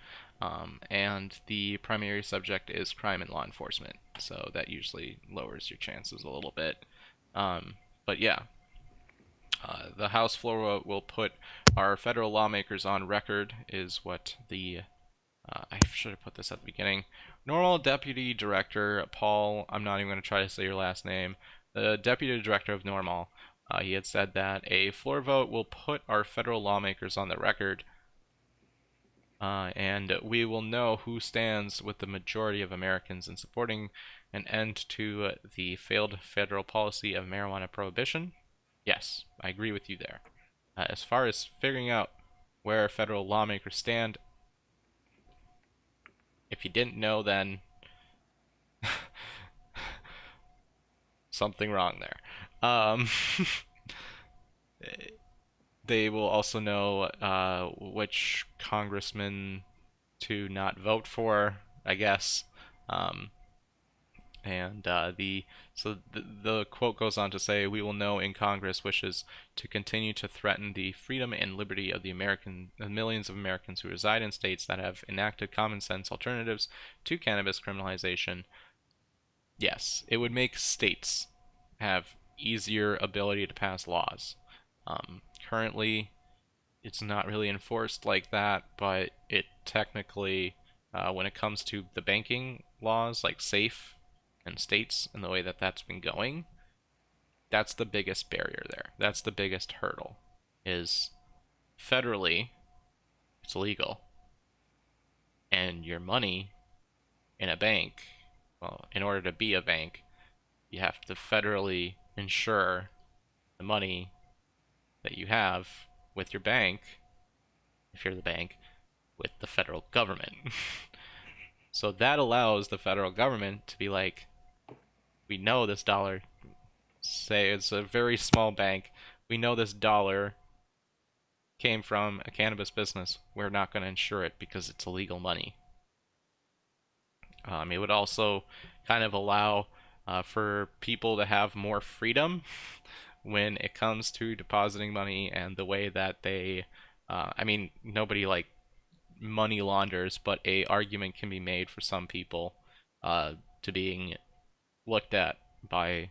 S2: And the primary subject is crime and law enforcement, so that usually lowers your chances a little bit. But yeah, the House floor vote will put our federal lawmakers on record, is what the I should have put this at the beginning. Normal Deputy Director Paul, I'm not even going to try to say your last name, the Deputy Director of Normal, he had said that a floor vote will put our federal lawmakers on the record, and we will know who stands with the majority of Americans in supporting an end to the failed federal policy of marijuana prohibition. Yes, I agree with you there. As far as figuring out where federal lawmakers stand, if you didn't know, then something wrong there. They will also know which congressman to not vote for, I guess. And the quote goes on to say, "We will know in Congress wishes to continue to threaten the freedom and liberty of the millions of Americans who reside in states that have enacted common sense alternatives to cannabis criminalization." Yes, it would make states have easier ability to pass laws. Currently, it's not really enforced like that, but it technically, when it comes to the banking laws, like SAFE and states and the way that that's been going, that's the biggest barrier there. That's the biggest hurdle, is federally it's illegal, and your money in a bank, well, in order to be a bank, you have to federally insure the money that you have with your bank, if you're the bank, with the federal government. So that allows the federal government to be like, we know this dollar, say it's a very small bank, we know this dollar came from a cannabis business, we're not going to insure it because it's illegal money. It would also kind of allow for people to have more freedom when it comes to depositing money and the way that they, I mean, nobody like money launders, but a argument can be made for some people to being looked at by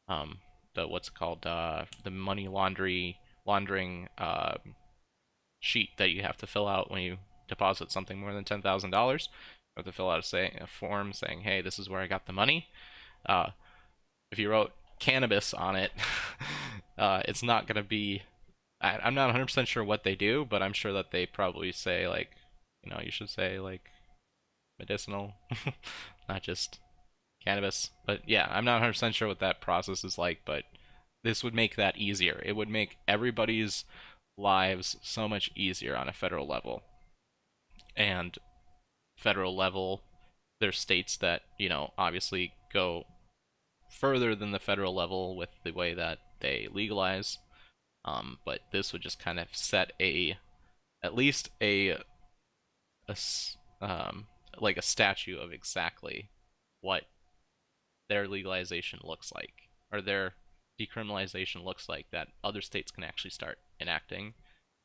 S2: the what's it called, the money laundering sheet that you have to fill out when you deposit something more than $10,000. You have to fill out a form saying, hey, this is where I got the money. If you wrote cannabis on it, it's not going to be, I'm not 100% sure what they do, but I'm sure that they probably say, like, you should say, like, medicinal, not just cannabis. But yeah, I'm not 100% sure what that process is like, but this would make that easier. It would make everybody's lives so much easier on a federal level. And federal level, there's states that, obviously go further than the federal level with the way that they legalize. But this would just kind of set at least like a statute of exactly what their legalization looks like, or their decriminalization looks like, that other states can actually start enacting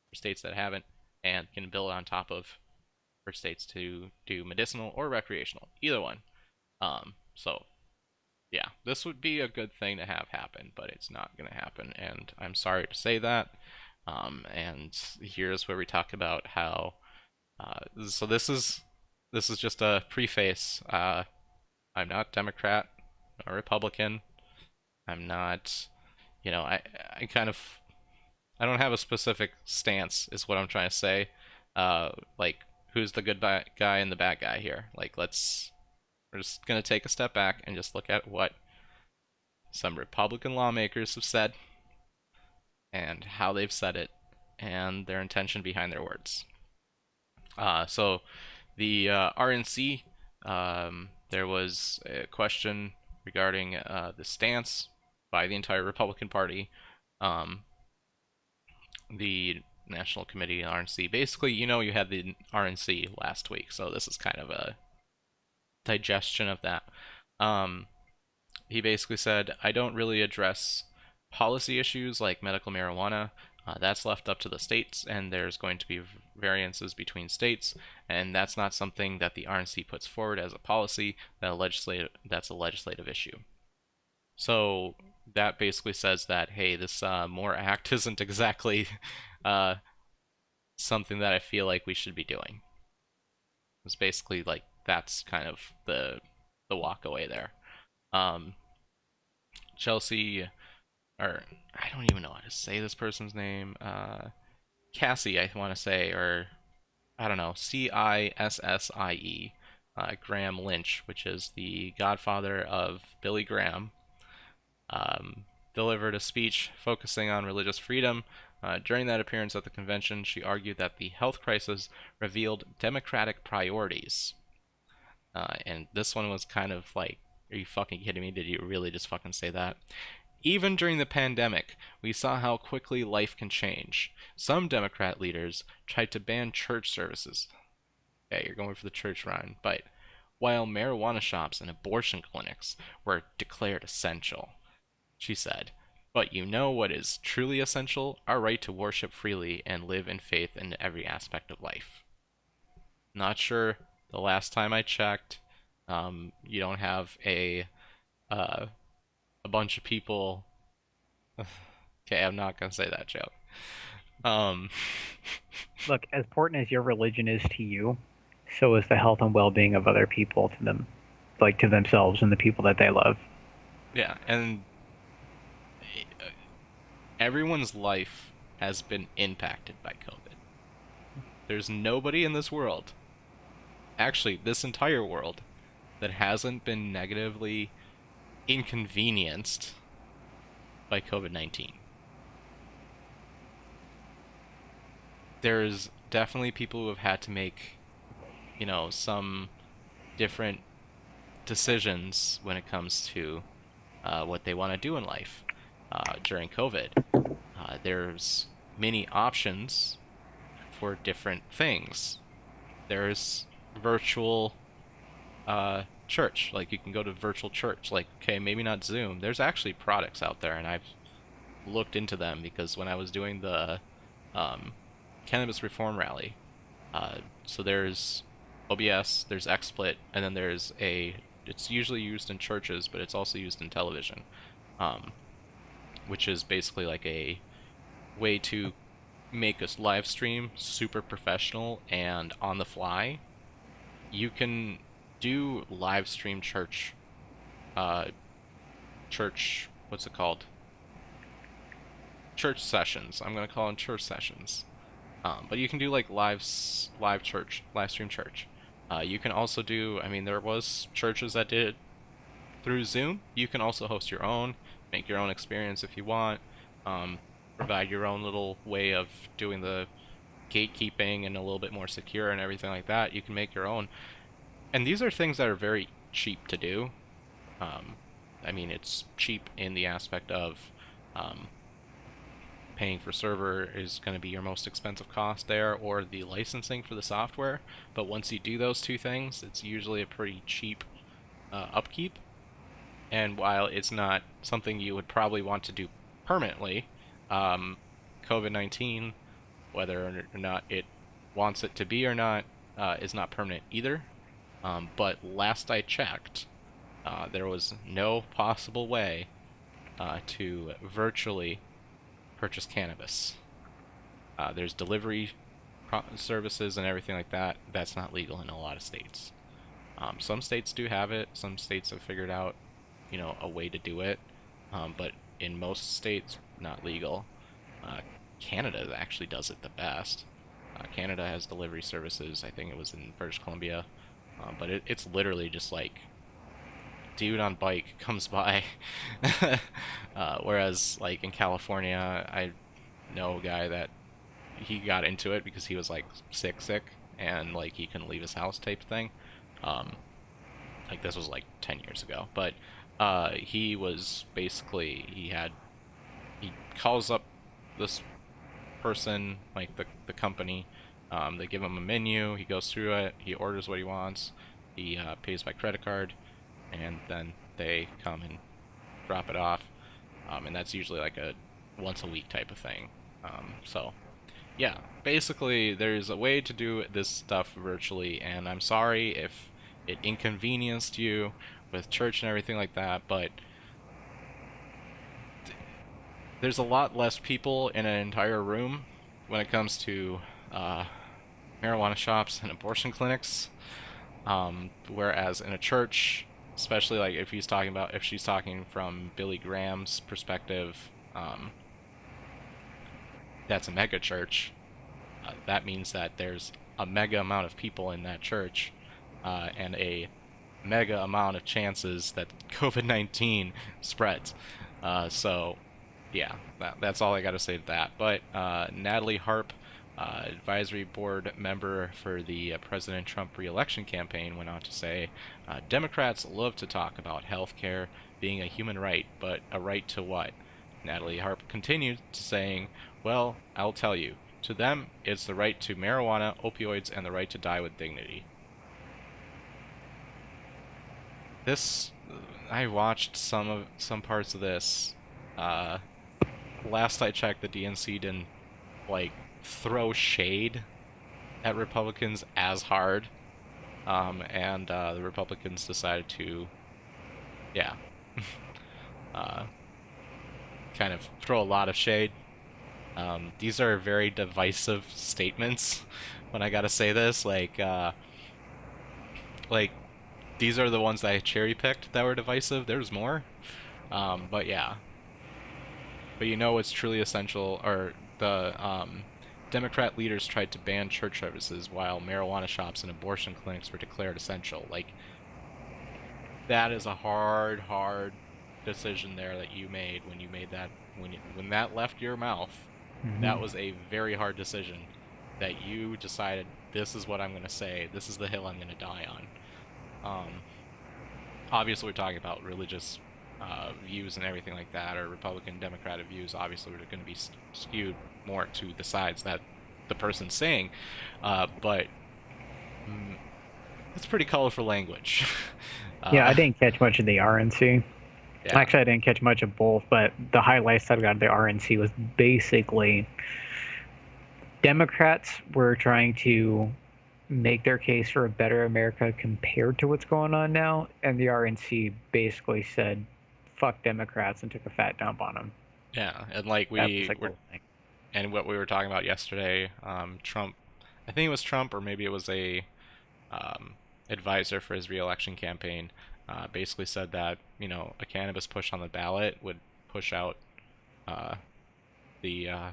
S2: for states that haven't, and can build on top of for states to do medicinal or recreational, either one. So yeah, this would be a good thing to have happen, but it's not going to happen, and I'm sorry to say that. And here's where we talk about how. So this is just a preface. I'm not Democrat or Republican. I'm not, I kind of, I don't have a specific stance, is what I'm trying to say. Like, who's the good guy and the bad guy here? Like, we're just gonna take a step back and just look at what some Republican lawmakers have said, and how they've said it, and their intention behind their words. So the RNC, there was a question regarding the stance by the entire Republican Party. The National Committee, RNC, basically, you had the RNC last week, so this is kind of a digestion of that. He basically said, I don't really address policy issues like medical marijuana. That's left up to the states, and there's going to be variances between states, and that's not something that the RNC puts forward as a policy. That's a legislative issue. So that basically says that, hey, this MORE Act isn't exactly something that I feel like we should be doing. It's basically like, that's kind of the walk away there. Chelsea, or I don't even know how to say this person's name. Cassie, I want to say, or I don't know, Cissie, Graham Lynch, which is the godfather of Billy Graham, delivered a speech focusing on religious freedom. During that appearance at the convention, she argued that the health crisis revealed democratic priorities. And this one was kind of like, are you fucking kidding me? Did you really just fucking say that? Even during the pandemic, we saw how quickly life can change. Some Democrat leaders tried to ban church services. Yeah, you're going for the church run. But while marijuana shops and abortion clinics were declared essential, she said, but you know what is truly essential? Our right to worship freely and live in faith in every aspect of life. Not sure. The last time I checked, you don't have a bunch of people. Okay, I'm not gonna say that joke.
S3: Look, as important as your religion is to you, so is the health and well-being of other people to them, like to themselves and the people that they love.
S2: Yeah, and everyone's life has been impacted by COVID. There's nobody in this world, actually this entire world, that hasn't been negatively inconvenienced by COVID-19. There's definitely people who have had to make, some different decisions when it comes to what they want to do in life during COVID. There's many options for different things. There's virtual church, like you can go to virtual church, like, okay, maybe not Zoom. There's actually products out there, and I've looked into them because when I was doing the cannabis reform rally, so there's OBS, there's XSplit, and then it's usually used in churches, but it's also used in television, which is basically like a way to make a live stream super professional and on the fly. You can do live stream church, what's it called? Church sessions. I'm gonna call them church sessions. But you can do like live stream church. You can also do, I mean, there was churches that did it through Zoom. You can also host your own, make your own experience if you want, provide your own little way of doing the gatekeeping and a little bit more secure and everything like that. You can make your own. And these are things that are very cheap to do. I mean, it's cheap in the aspect of paying for server is going to be your most expensive cost there, or the licensing for the software. But once you do those two things, it's usually a pretty cheap upkeep. And while it's not something you would probably want to do permanently, COVID-19, whether or not it wants it to be or not, is not permanent either. But last I checked, there was no possible way to virtually purchase cannabis. There's delivery services and everything like that. That's not legal in a lot of states. Some states do have it. Some states have figured out, a way to do it. But in most states, not legal. Canada actually does it the best. Canada has delivery services. I think it was in British Columbia. But it's literally just like dude on bike comes by. Whereas like in California, I know a guy that he got into it because he was like sick and like he couldn't leave his house type thing. Like this was like 10 years ago, but he was basically he calls up this person, like the company. They give him a menu, he goes through it, he orders what he wants, he pays by credit card, and then they come and drop it off. And that's usually like a once a week type of thing. So yeah, basically there's a way to do this stuff virtually, and I'm sorry if it inconvenienced you with church and everything like that, but there's a lot less people in an entire room when it comes to marijuana shops and abortion clinics, whereas in a church, especially like if she's talking from Billy Graham's perspective, that's a mega church. That means that there's a mega amount of people in that church, and a mega amount of chances that COVID-19 spreads. So yeah, that's all I got to say to that. But Natalie Harp, advisory board member for the President Trump re-election campaign, went on to say, Democrats love to talk about health care being a human right, but a right to what? Natalie Harp continued to saying, well, I'll tell you, to them, it's the right to marijuana, opioids, and the right to die with dignity. This, I watched some parts of this. Last I checked, the DNC didn't like throw shade at Republicans as hard, and the Republicans decided to, yeah, kind of throw a lot of shade. These are very divisive statements. When I gotta say this, like these are the ones that I cherry picked that were divisive. There's more, but yeah. But it's truly essential, or the Democrat leaders tried to ban church services while marijuana shops and abortion clinics were declared essential. Like, that is a hard decision there that you made when you made that, when that left your mouth. Mm-hmm. That was a very hard decision that you decided, this is what I'm going to say, this is the hill I'm going to die on. Obviously we're talking about religious views and everything like that, or Republican Democratic views. Obviously we're going to be skewed more to the sides that the person's saying, but it's pretty colorful language.
S3: Yeah, I didn't catch much of the RNC.
S2: Yeah.
S3: Actually, I didn't catch much of both, but the highlights that I got of the RNC was basically Democrats were trying to make their case for a better America compared to what's going on now, and the RNC basically said, fuck Democrats, and took a fat dump on them.
S2: Yeah, and like and what we were talking about yesterday, Trump, I think it was Trump, or maybe it was a advisor for his re-election campaign, basically said that, a cannabis push on the ballot would push out the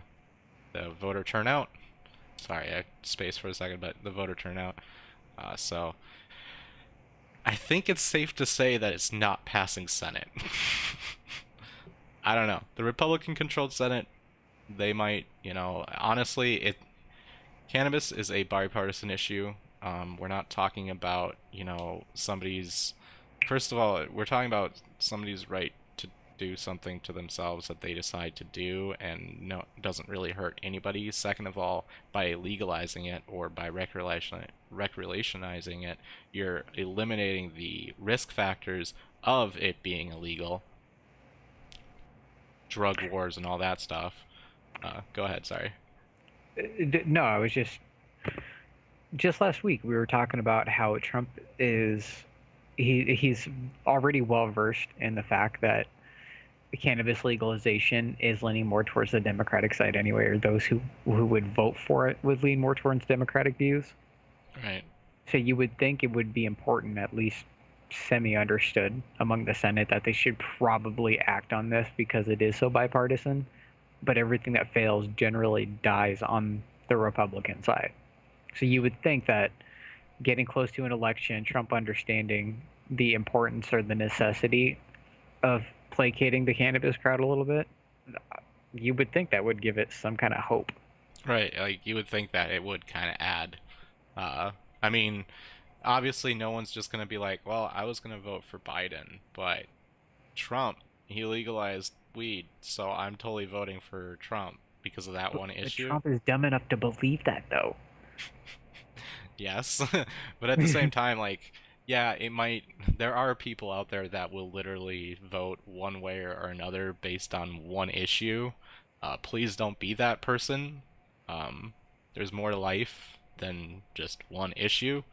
S2: voter turnout. Sorry, I spaced for a second, but the voter turnout. So I think it's safe to say that it's not passing Senate. I don't know. The Republican-controlled Senate, they might, honestly, cannabis is a bipartisan issue. We're not talking about, somebody's. First of all, we're talking about somebody's right to do something to themselves that they decide to do, and no, it doesn't really hurt anybody. Second of all, by legalizing it or by recreationalizing it, you're eliminating the risk factors of it being illegal, drug wars and all that stuff. Go ahead, sorry.
S3: No, I was just last week we were talking about how Trump he's already well versed in the fact that cannabis legalization is leaning more towards the Democratic side anyway, or those who would vote for it would lean more towards Democratic views.
S2: Right.
S3: So you would think it would be important, at least semi-understood among the Senate, that they should probably act on this because it is so bipartisan. But everything that fails generally dies on the Republican side. So you would think that getting close to an election, Trump understanding the importance or the necessity of placating the cannabis crowd a little bit, you would think that would give it some kind of hope.
S2: Right, like you would think that it would kind of add. I mean, obviously no one's just going to be like, well, I was going to vote for Biden, but Trump, he legalized weed, so I'm totally voting for Trump because of that one issue.
S3: Trump is dumb enough to believe that, though.
S2: Yes, but at the same time, like, yeah, there are people out there that will literally vote one way or another based on one issue. Please don't be that person. There's more to life than just one issue.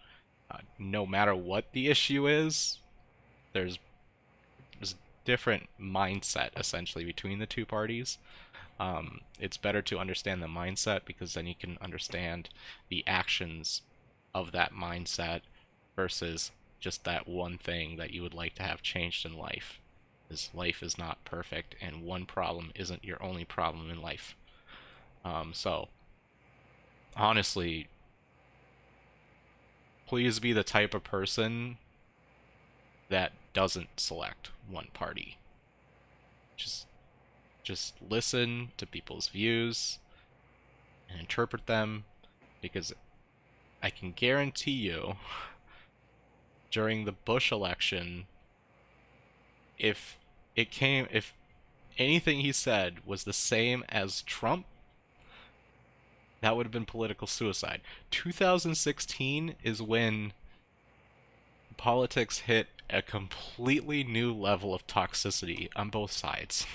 S2: No matter what the issue is, there's different mindset essentially between the two parties. It's better to understand the mindset because then you can understand the actions of that mindset versus just that one thing that you would like to have changed in life. Because life is not perfect and one problem isn't your only problem in life. So honestly, please be the type of person that doesn't select one party. Just listen to people's views and interpret them, because I can guarantee you during the Bush election, if anything he said was the same as Trump, that would have been political suicide. 2016 is when politics hit a completely new level of toxicity on both sides.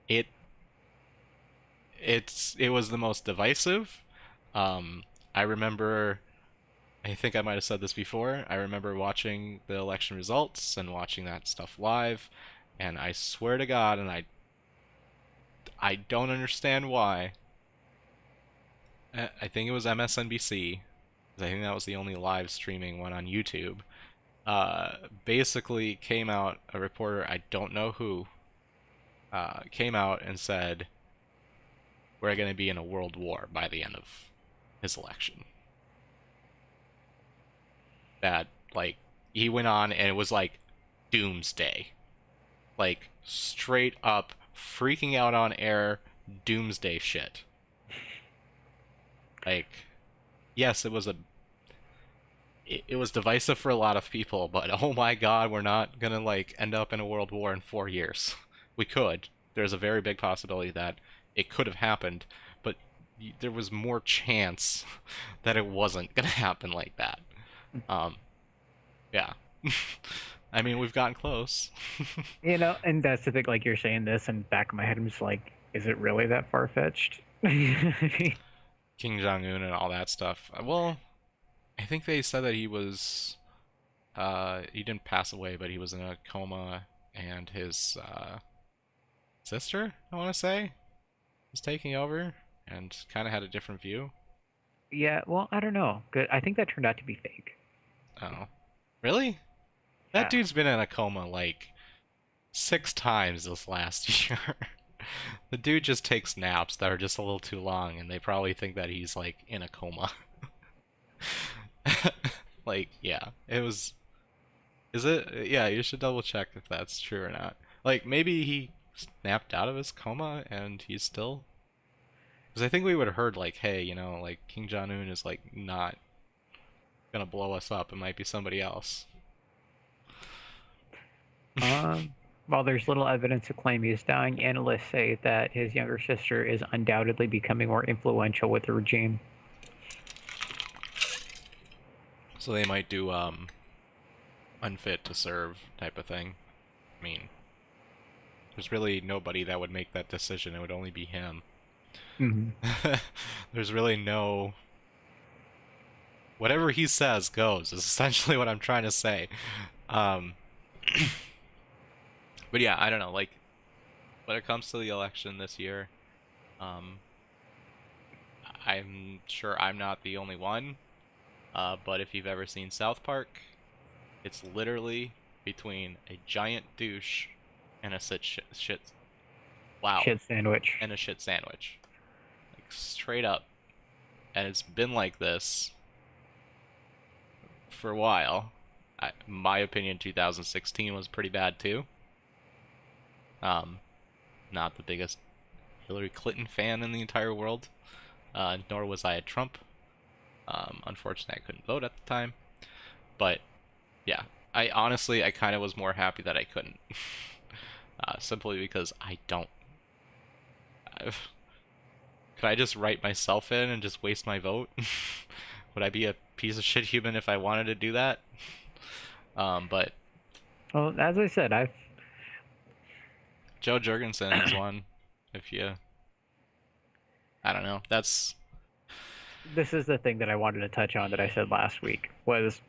S2: It was the most divisive. I remember, I think I might have said this before, I remember watching the election results and watching that stuff live, and I swear to God, and I don't understand why. I think it was MSNBC, because I think that was the only live streaming one on YouTube. Basically came out, a reporter, I don't know who, came out and said, we're going to be in a world war by the end of his election. That, like, he went on and it was like doomsday. Like, straight up freaking out on air doomsday shit. Like, yes, it was divisive for a lot of people, but oh my God, we're not gonna like end up in a world war in 4 years. We could. There's a very big possibility that it could have happened, but there was more chance that it wasn't gonna happen like that. Yeah. I mean, we've gotten close.
S3: And that's the thing, like you're saying this, and back of my head, I'm just like, is it really that far-fetched?
S2: King Jong-un and all that stuff. Well, I think they said that he was, he didn't pass away, but he was in a coma, and his, sister, I want to say, was taking over, and kind of had a different view.
S3: Yeah, well, I don't know. I think that turned out to be fake.
S2: Oh. Really? That
S3: Yeah.
S2: dude's been in a coma, like, 6 times this last year. The dude just takes naps that are just a little too long, and they probably think that he's, like, in a coma. Like, yeah, it was. Is it? Yeah, you should double check if that's true or not. Like, maybe he snapped out of his coma and he's still. Because I think we would have heard, like, hey, like, King Jong-un is, like, not gonna blow us up. It might be somebody else.
S3: While there's little evidence to claim he is dying, analysts say that his younger sister is undoubtedly becoming more influential with the regime.
S2: So they might do, unfit to serve type of thing. I mean, there's really nobody that would make that decision. It would only be him.
S3: Mm-hmm.
S2: There's really no... Whatever he says goes, is essentially what I'm trying to say. But yeah, I don't know, like, when it comes to the election this year, I'm sure I'm not the only one, but if you've ever seen South Park, it's literally between a giant douche and a shit wow,
S3: Shit sandwich.
S2: and a shit sandwich. Like, straight up. And it's been like this for a while. My opinion, 2016 was pretty bad too. Not the biggest Hillary Clinton fan in the entire world, nor was I a Trump. Unfortunately, I couldn't vote at the time. But yeah, I kind of was more happy that I couldn't, simply because I don't. Could I just write myself in and just waste my vote? Would I be a piece of shit human if I wanted to do that? But
S3: Well, as I said,
S2: Joe Jurgensen is one. If you, I don't know. That's
S3: this is the thing that I wanted to touch on that I said last week was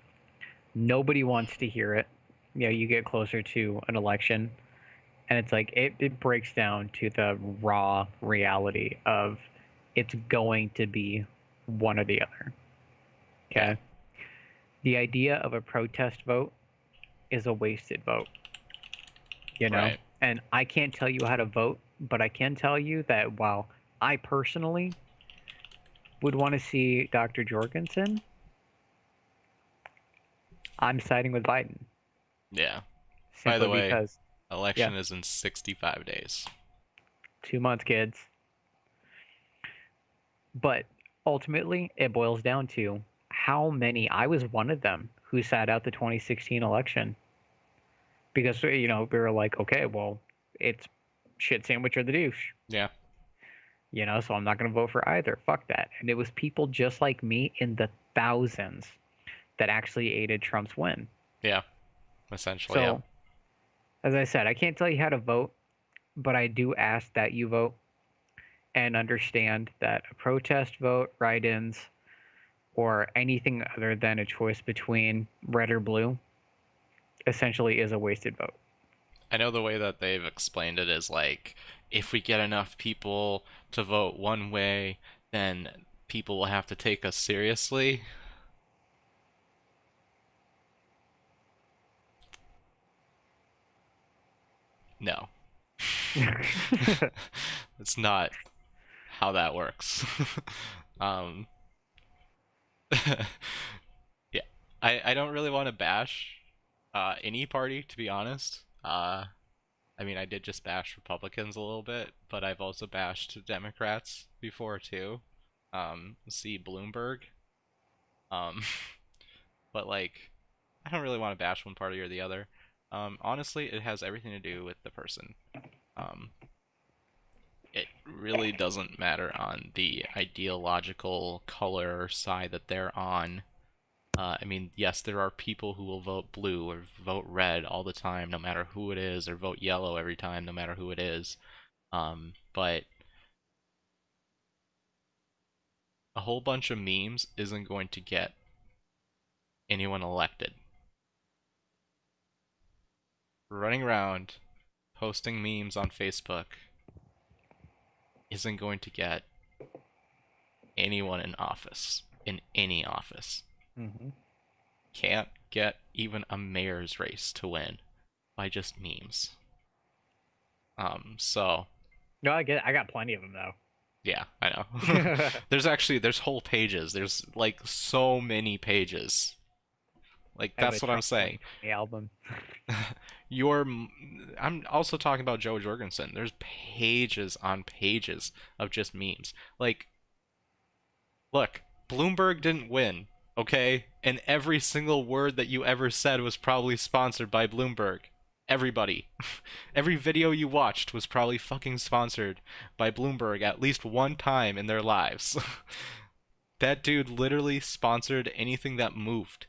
S3: nobody wants to hear it. You get closer to an election, and it's like it breaks down to the raw reality of it's going to be one or the other. Okay. The idea of a protest vote is a wasted vote.
S2: right.
S3: And I can't tell you how to vote, but I can tell you that while I personally would want to see Dr. Jorgensen, I'm siding with Biden.
S2: Yeah.
S3: Simply
S2: By the way,
S3: because
S2: election is in 65 days.
S3: 2 months, kids. But ultimately, it boils down to how many. I was one of them who sat out the 2016 election because we were like, okay, well, it's shit sandwich or the douche.
S2: Yeah.
S3: So I'm not going to vote for either. Fuck that. And it was people just like me in the thousands that actually aided Trump's win.
S2: Yeah. Essentially,
S3: So,
S2: yeah.
S3: as I said, I can't tell you how to vote, but I do ask that you vote and understand that a protest vote, write-ins, or anything other than a choice between red or blue essentially is a wasted vote.
S2: I know the way that they've explained it is like, if we get enough people to vote one way, then people will have to take us seriously. No. It's not how that works. um, yeah, I don't really want to bash any party, to be honest. I mean, I did just bash Republicans a little bit, but I've also bashed Democrats before too. See Bloomberg. But like, I don't really want to bash one party or the other. Honestly, it has everything to do with the person. It really doesn't matter on the ideological color side that they're on. I mean, yes, there are people who will vote blue or vote red all the time, no matter who it is, or vote yellow every time, no matter who it is. But a whole bunch of memes isn't going to get anyone elected. Running around posting memes on Facebook isn't going to get anyone in office, in any office.
S3: Mm-hmm.
S2: Can't get even a mayor's race to win by just memes. So
S3: No, I got plenty of them though.
S2: yeah, I know. There's whole pages. There's like so many pages Like,
S3: I have
S2: that's
S3: a
S2: what I'm
S3: Trump
S2: saying.
S3: link in the album.
S2: I'm also talking about Joe Jorgensen. There's pages on pages of just memes. Like, look, Bloomberg didn't win, okay? And every single word that you ever said was probably sponsored by Bloomberg. Everybody. Every video you watched was probably fucking sponsored by Bloomberg at least one time in their lives. That dude literally sponsored anything that moved.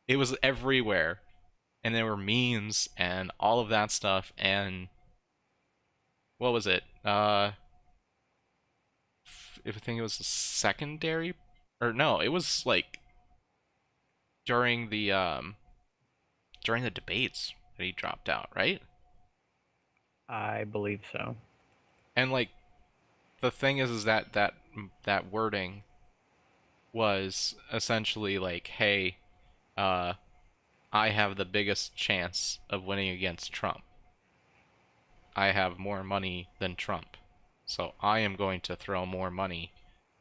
S2: It was everywhere. And there were memes and all of that stuff, and what was it? I think it was the secondary, or no, it was like during the debates that he dropped out, right?
S3: I believe so.
S2: And like the thing is that wording was essentially like, hey, uh, I have the biggest chance of winning against Trump. I have more money than Trump. So I am going to throw more money,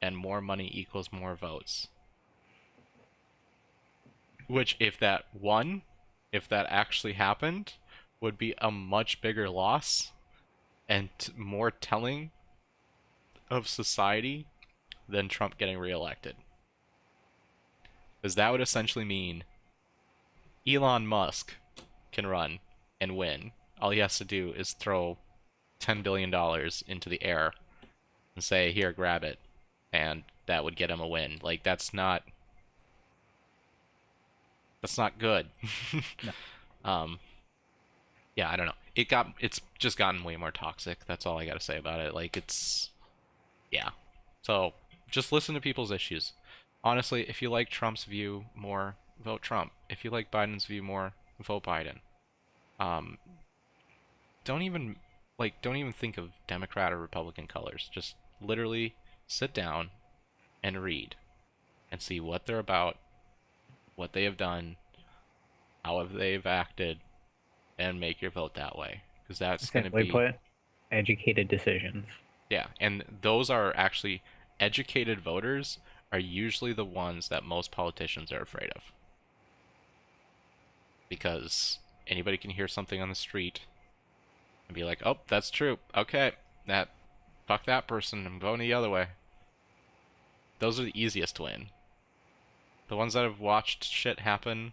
S2: and more money equals more votes. Which, if that won, if that actually happened, would be a much bigger loss and more telling of society than Trump getting reelected. Because that would essentially mean Elon Musk can run and win. All he has to do is throw $10 billion into the air and say, here, grab it. And that would get him a win. Like, that's not good.
S3: No.
S2: Yeah, I don't know. It's just gotten way more toxic. That's all I gotta say about it. Like, yeah. So, just listen to people's issues. Honestly, if you like Trump's view more, vote Trump. If you like Biden's view more, vote Biden. Don't even think of Democrat or Republican colors. Just literally sit down and read and see what they're about, what they have done, how they've acted, and make your vote that way. Because that's going to
S3: Simply
S2: be...
S3: put, educated decisions.
S2: Yeah, and those are actually... Educated voters are usually the ones that most politicians are afraid of. Because anybody can hear something on the street and be like, oh, that's true. Okay, fuck that person, I'm voting the other way. Those are the easiest to win. The ones that have watched shit happen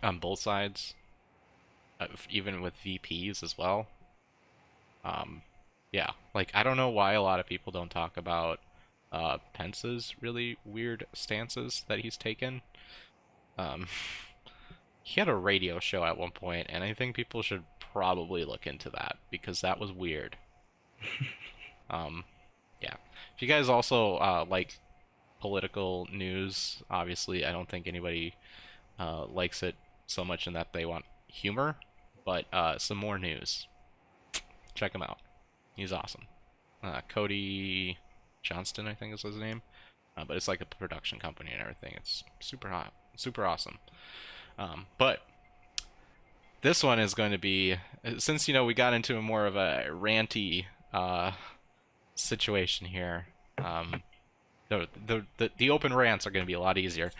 S2: on both sides, even with VPs as well. Yeah, like, I don't know why a lot of people don't talk about Pence's really weird stances that he's taken. He had a radio show at one point, and I think people should probably look into that, because that was weird. Yeah. If you guys also like political news, obviously I don't think anybody likes it so much in that they want humor, but some more news. Check him out. He's awesome. Cody Johnston, I think is his name. But it's like a production company and everything. It's super hot, super awesome. But this one is going to be, since we got into a more of a ranty situation here. The open rants are going to be a lot easier.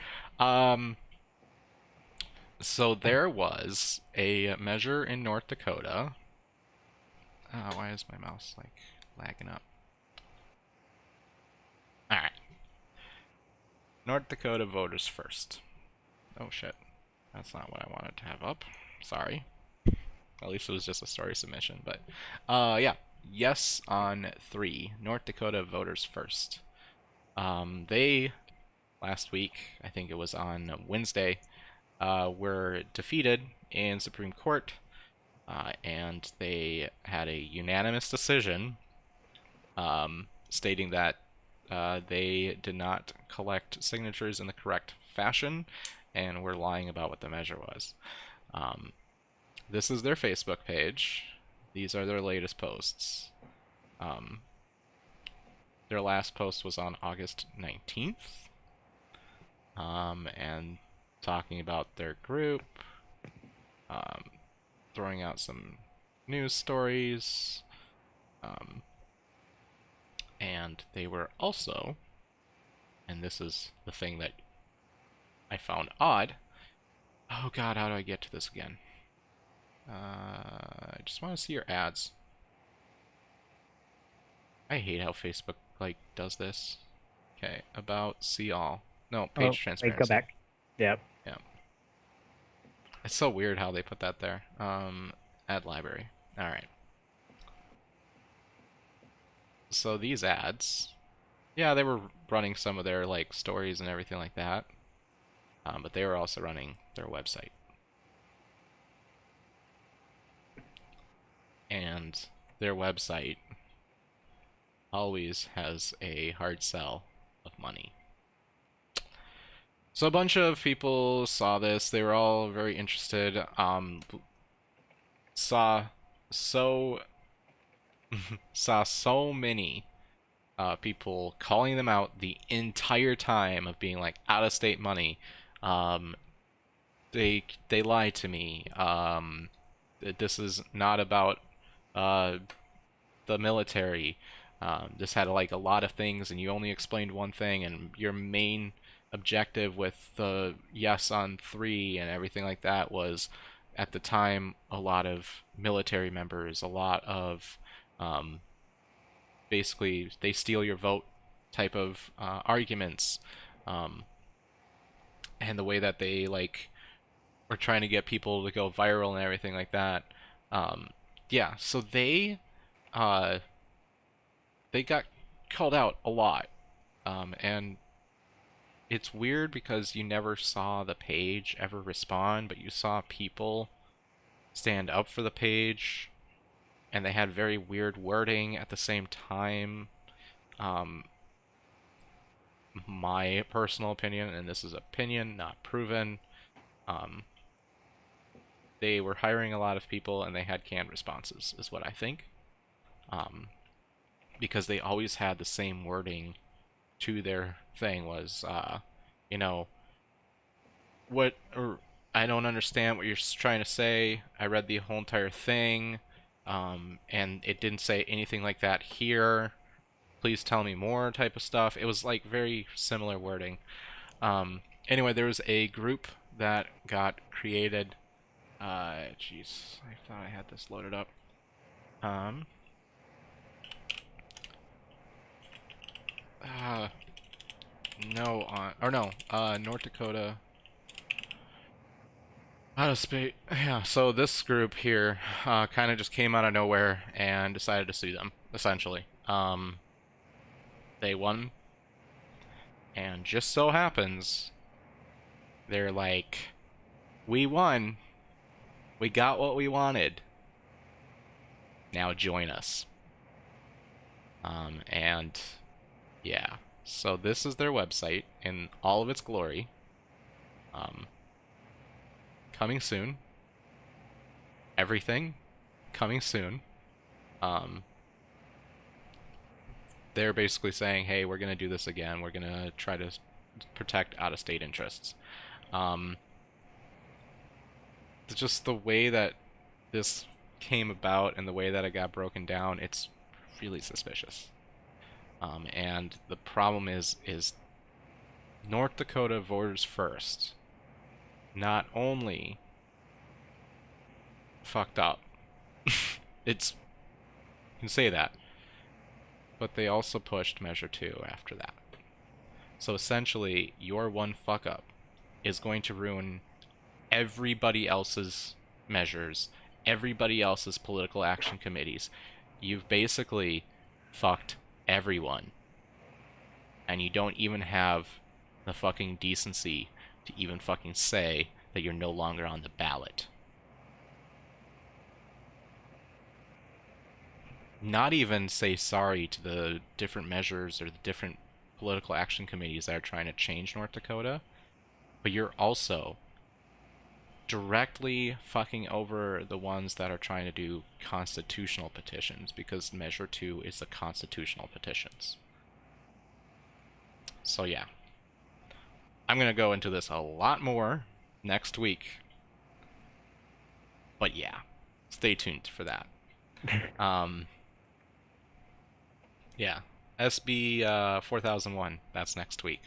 S2: So there was a measure in North Dakota. Why is my mouse like lagging up? All right. North Dakota voters first. Oh shit. That's not what I wanted to have up. Sorry. At least it was just a story submission, but yeah. Yes on 3. North Dakota voters first. They last week, I think it was on Wednesday, were defeated in Supreme Court, and they had a unanimous decision stating that they did not collect signatures in the correct fashion and were lying about what the measure was. This is their Facebook page. These are their latest posts. Their last post was on August 19th. And talking about their group, throwing out some news stories, and they were also, and this is the thing that I found odd. Oh god, how do I get to this again? I just want to see your ads. I hate how Facebook like does this. Okay, about, see all. No, page
S3: Wait,
S2: transparency.
S3: go back. Yep.
S2: Yeah. It's so weird how they put that there. Ad library. Alright. So these ads, yeah, they were running some of their like stories and everything like that. But they were also running their website. And their website always has a hard sell of money. So a bunch of people saw this. They were all very interested. Saw so many people calling them out the entire time of being like out of state money. They lied to me. This is not about the military. This had like a lot of things, and you only explained one thing, and your main objective with the yes on 3 and everything like that was, at the time, a lot of military members, a lot of basically they steal your vote type of arguments, and the way that they like were trying to get people to go viral and everything like that. Yeah, so they got called out a lot, and it's weird because you never saw the page ever respond, but you saw people stand up for the page, and they had very weird wording at the same time. My personal opinion, and this is opinion, not proven, they were hiring a lot of people and they had canned responses, is what I think. Because they always had the same wording to their thing was, you know, I don't understand what you're trying to say. I read the whole entire thing, and it didn't say anything like that here. Please tell me more type of stuff. It was like very similar wording. Anyway, there was a group that got created. Jeez, I thought I had this loaded up. North Dakota. Out of space. Yeah, so this group here kind of just came out of nowhere and decided to sue them, essentially. They won, and just so happens, they're like, we won. We got what we wanted. Now join us. And yeah, so this is their website in all of its glory. Coming soon. Everything coming soon. They're basically saying, hey, we're going to do this again. We're going to try to protect out-of-state interests. Just the way that this came about and the way that it got broken down, it's really suspicious. And the problem is North Dakota voters first not only fucked up, it's, you can say that, but they also pushed Measure 2 after that. So essentially, your one fuck up is going to ruin everybody else's measures, everybody else's political action committees. You've basically fucked everyone. And you don't even have the fucking decency to even fucking say that you're no longer on the ballot. Not even say sorry to the different measures or the different political action committees that are trying to change North Dakota, but you're also directly fucking over the ones that are trying to do constitutional petitions, because Measure 2 is the constitutional petitions. So yeah, I'm going to go into this a lot more next week, but yeah, stay tuned for that. Yeah, SB 4001, that's next week.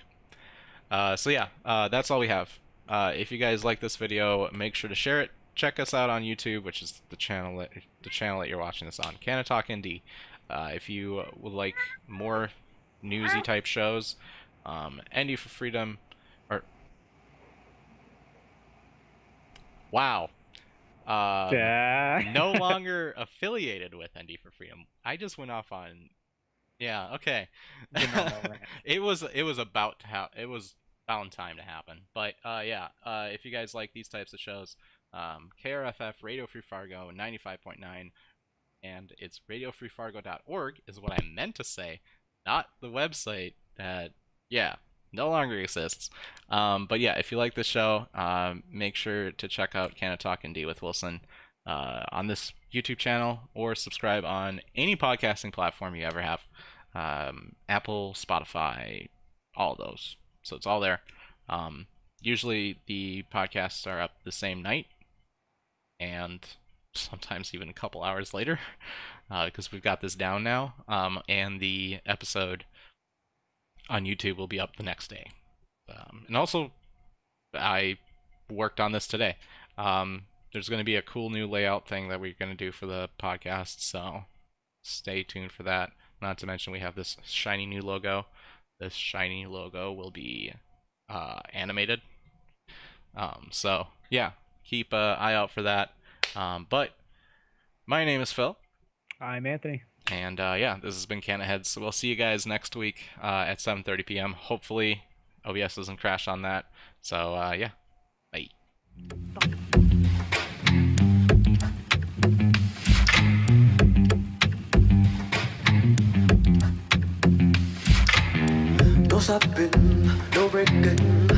S2: So yeah, that's all we have. If you guys like this video, make sure to share it. Check us out on YouTube, which is the channel that you're watching this on, Canna Talk ND. If you would like more newsy type shows, ND for Freedom, or wow, no longer affiliated with ND for Freedom. I just went off on, yeah, okay. It was about to happen. It was bound time to happen. But yeah, if you guys like these types of shows, KRFF Radio Free Fargo 95.9, and it's radiofreefargo.org is what I meant to say, not the website that, yeah, no longer exists. But yeah, if you like this show, make sure to check out Canna Talk ND with Wilson on this YouTube channel, or subscribe on any podcasting platform you ever have. Apple, Spotify, all those. So it's all there. Usually the podcasts are up the same night, and sometimes even a couple hours later, because we've got this down now. And the episode on YouTube will be up the next day. And also, I worked on this today. There's going to be a cool new layout thing that we're going to do for the podcast, so stay tuned for that. Not to mention we have this shiny new logo. This shiny logo will be animated. So yeah, keep an eye out for that. But my name is Phil.
S3: I'm Anthony.
S2: And yeah, this has been Canna-Heads. So we'll see you guys next week at 7:30 p.m. Hopefully OBS doesn't crash on that. So yeah, bye.
S1: No stopping, no breaking.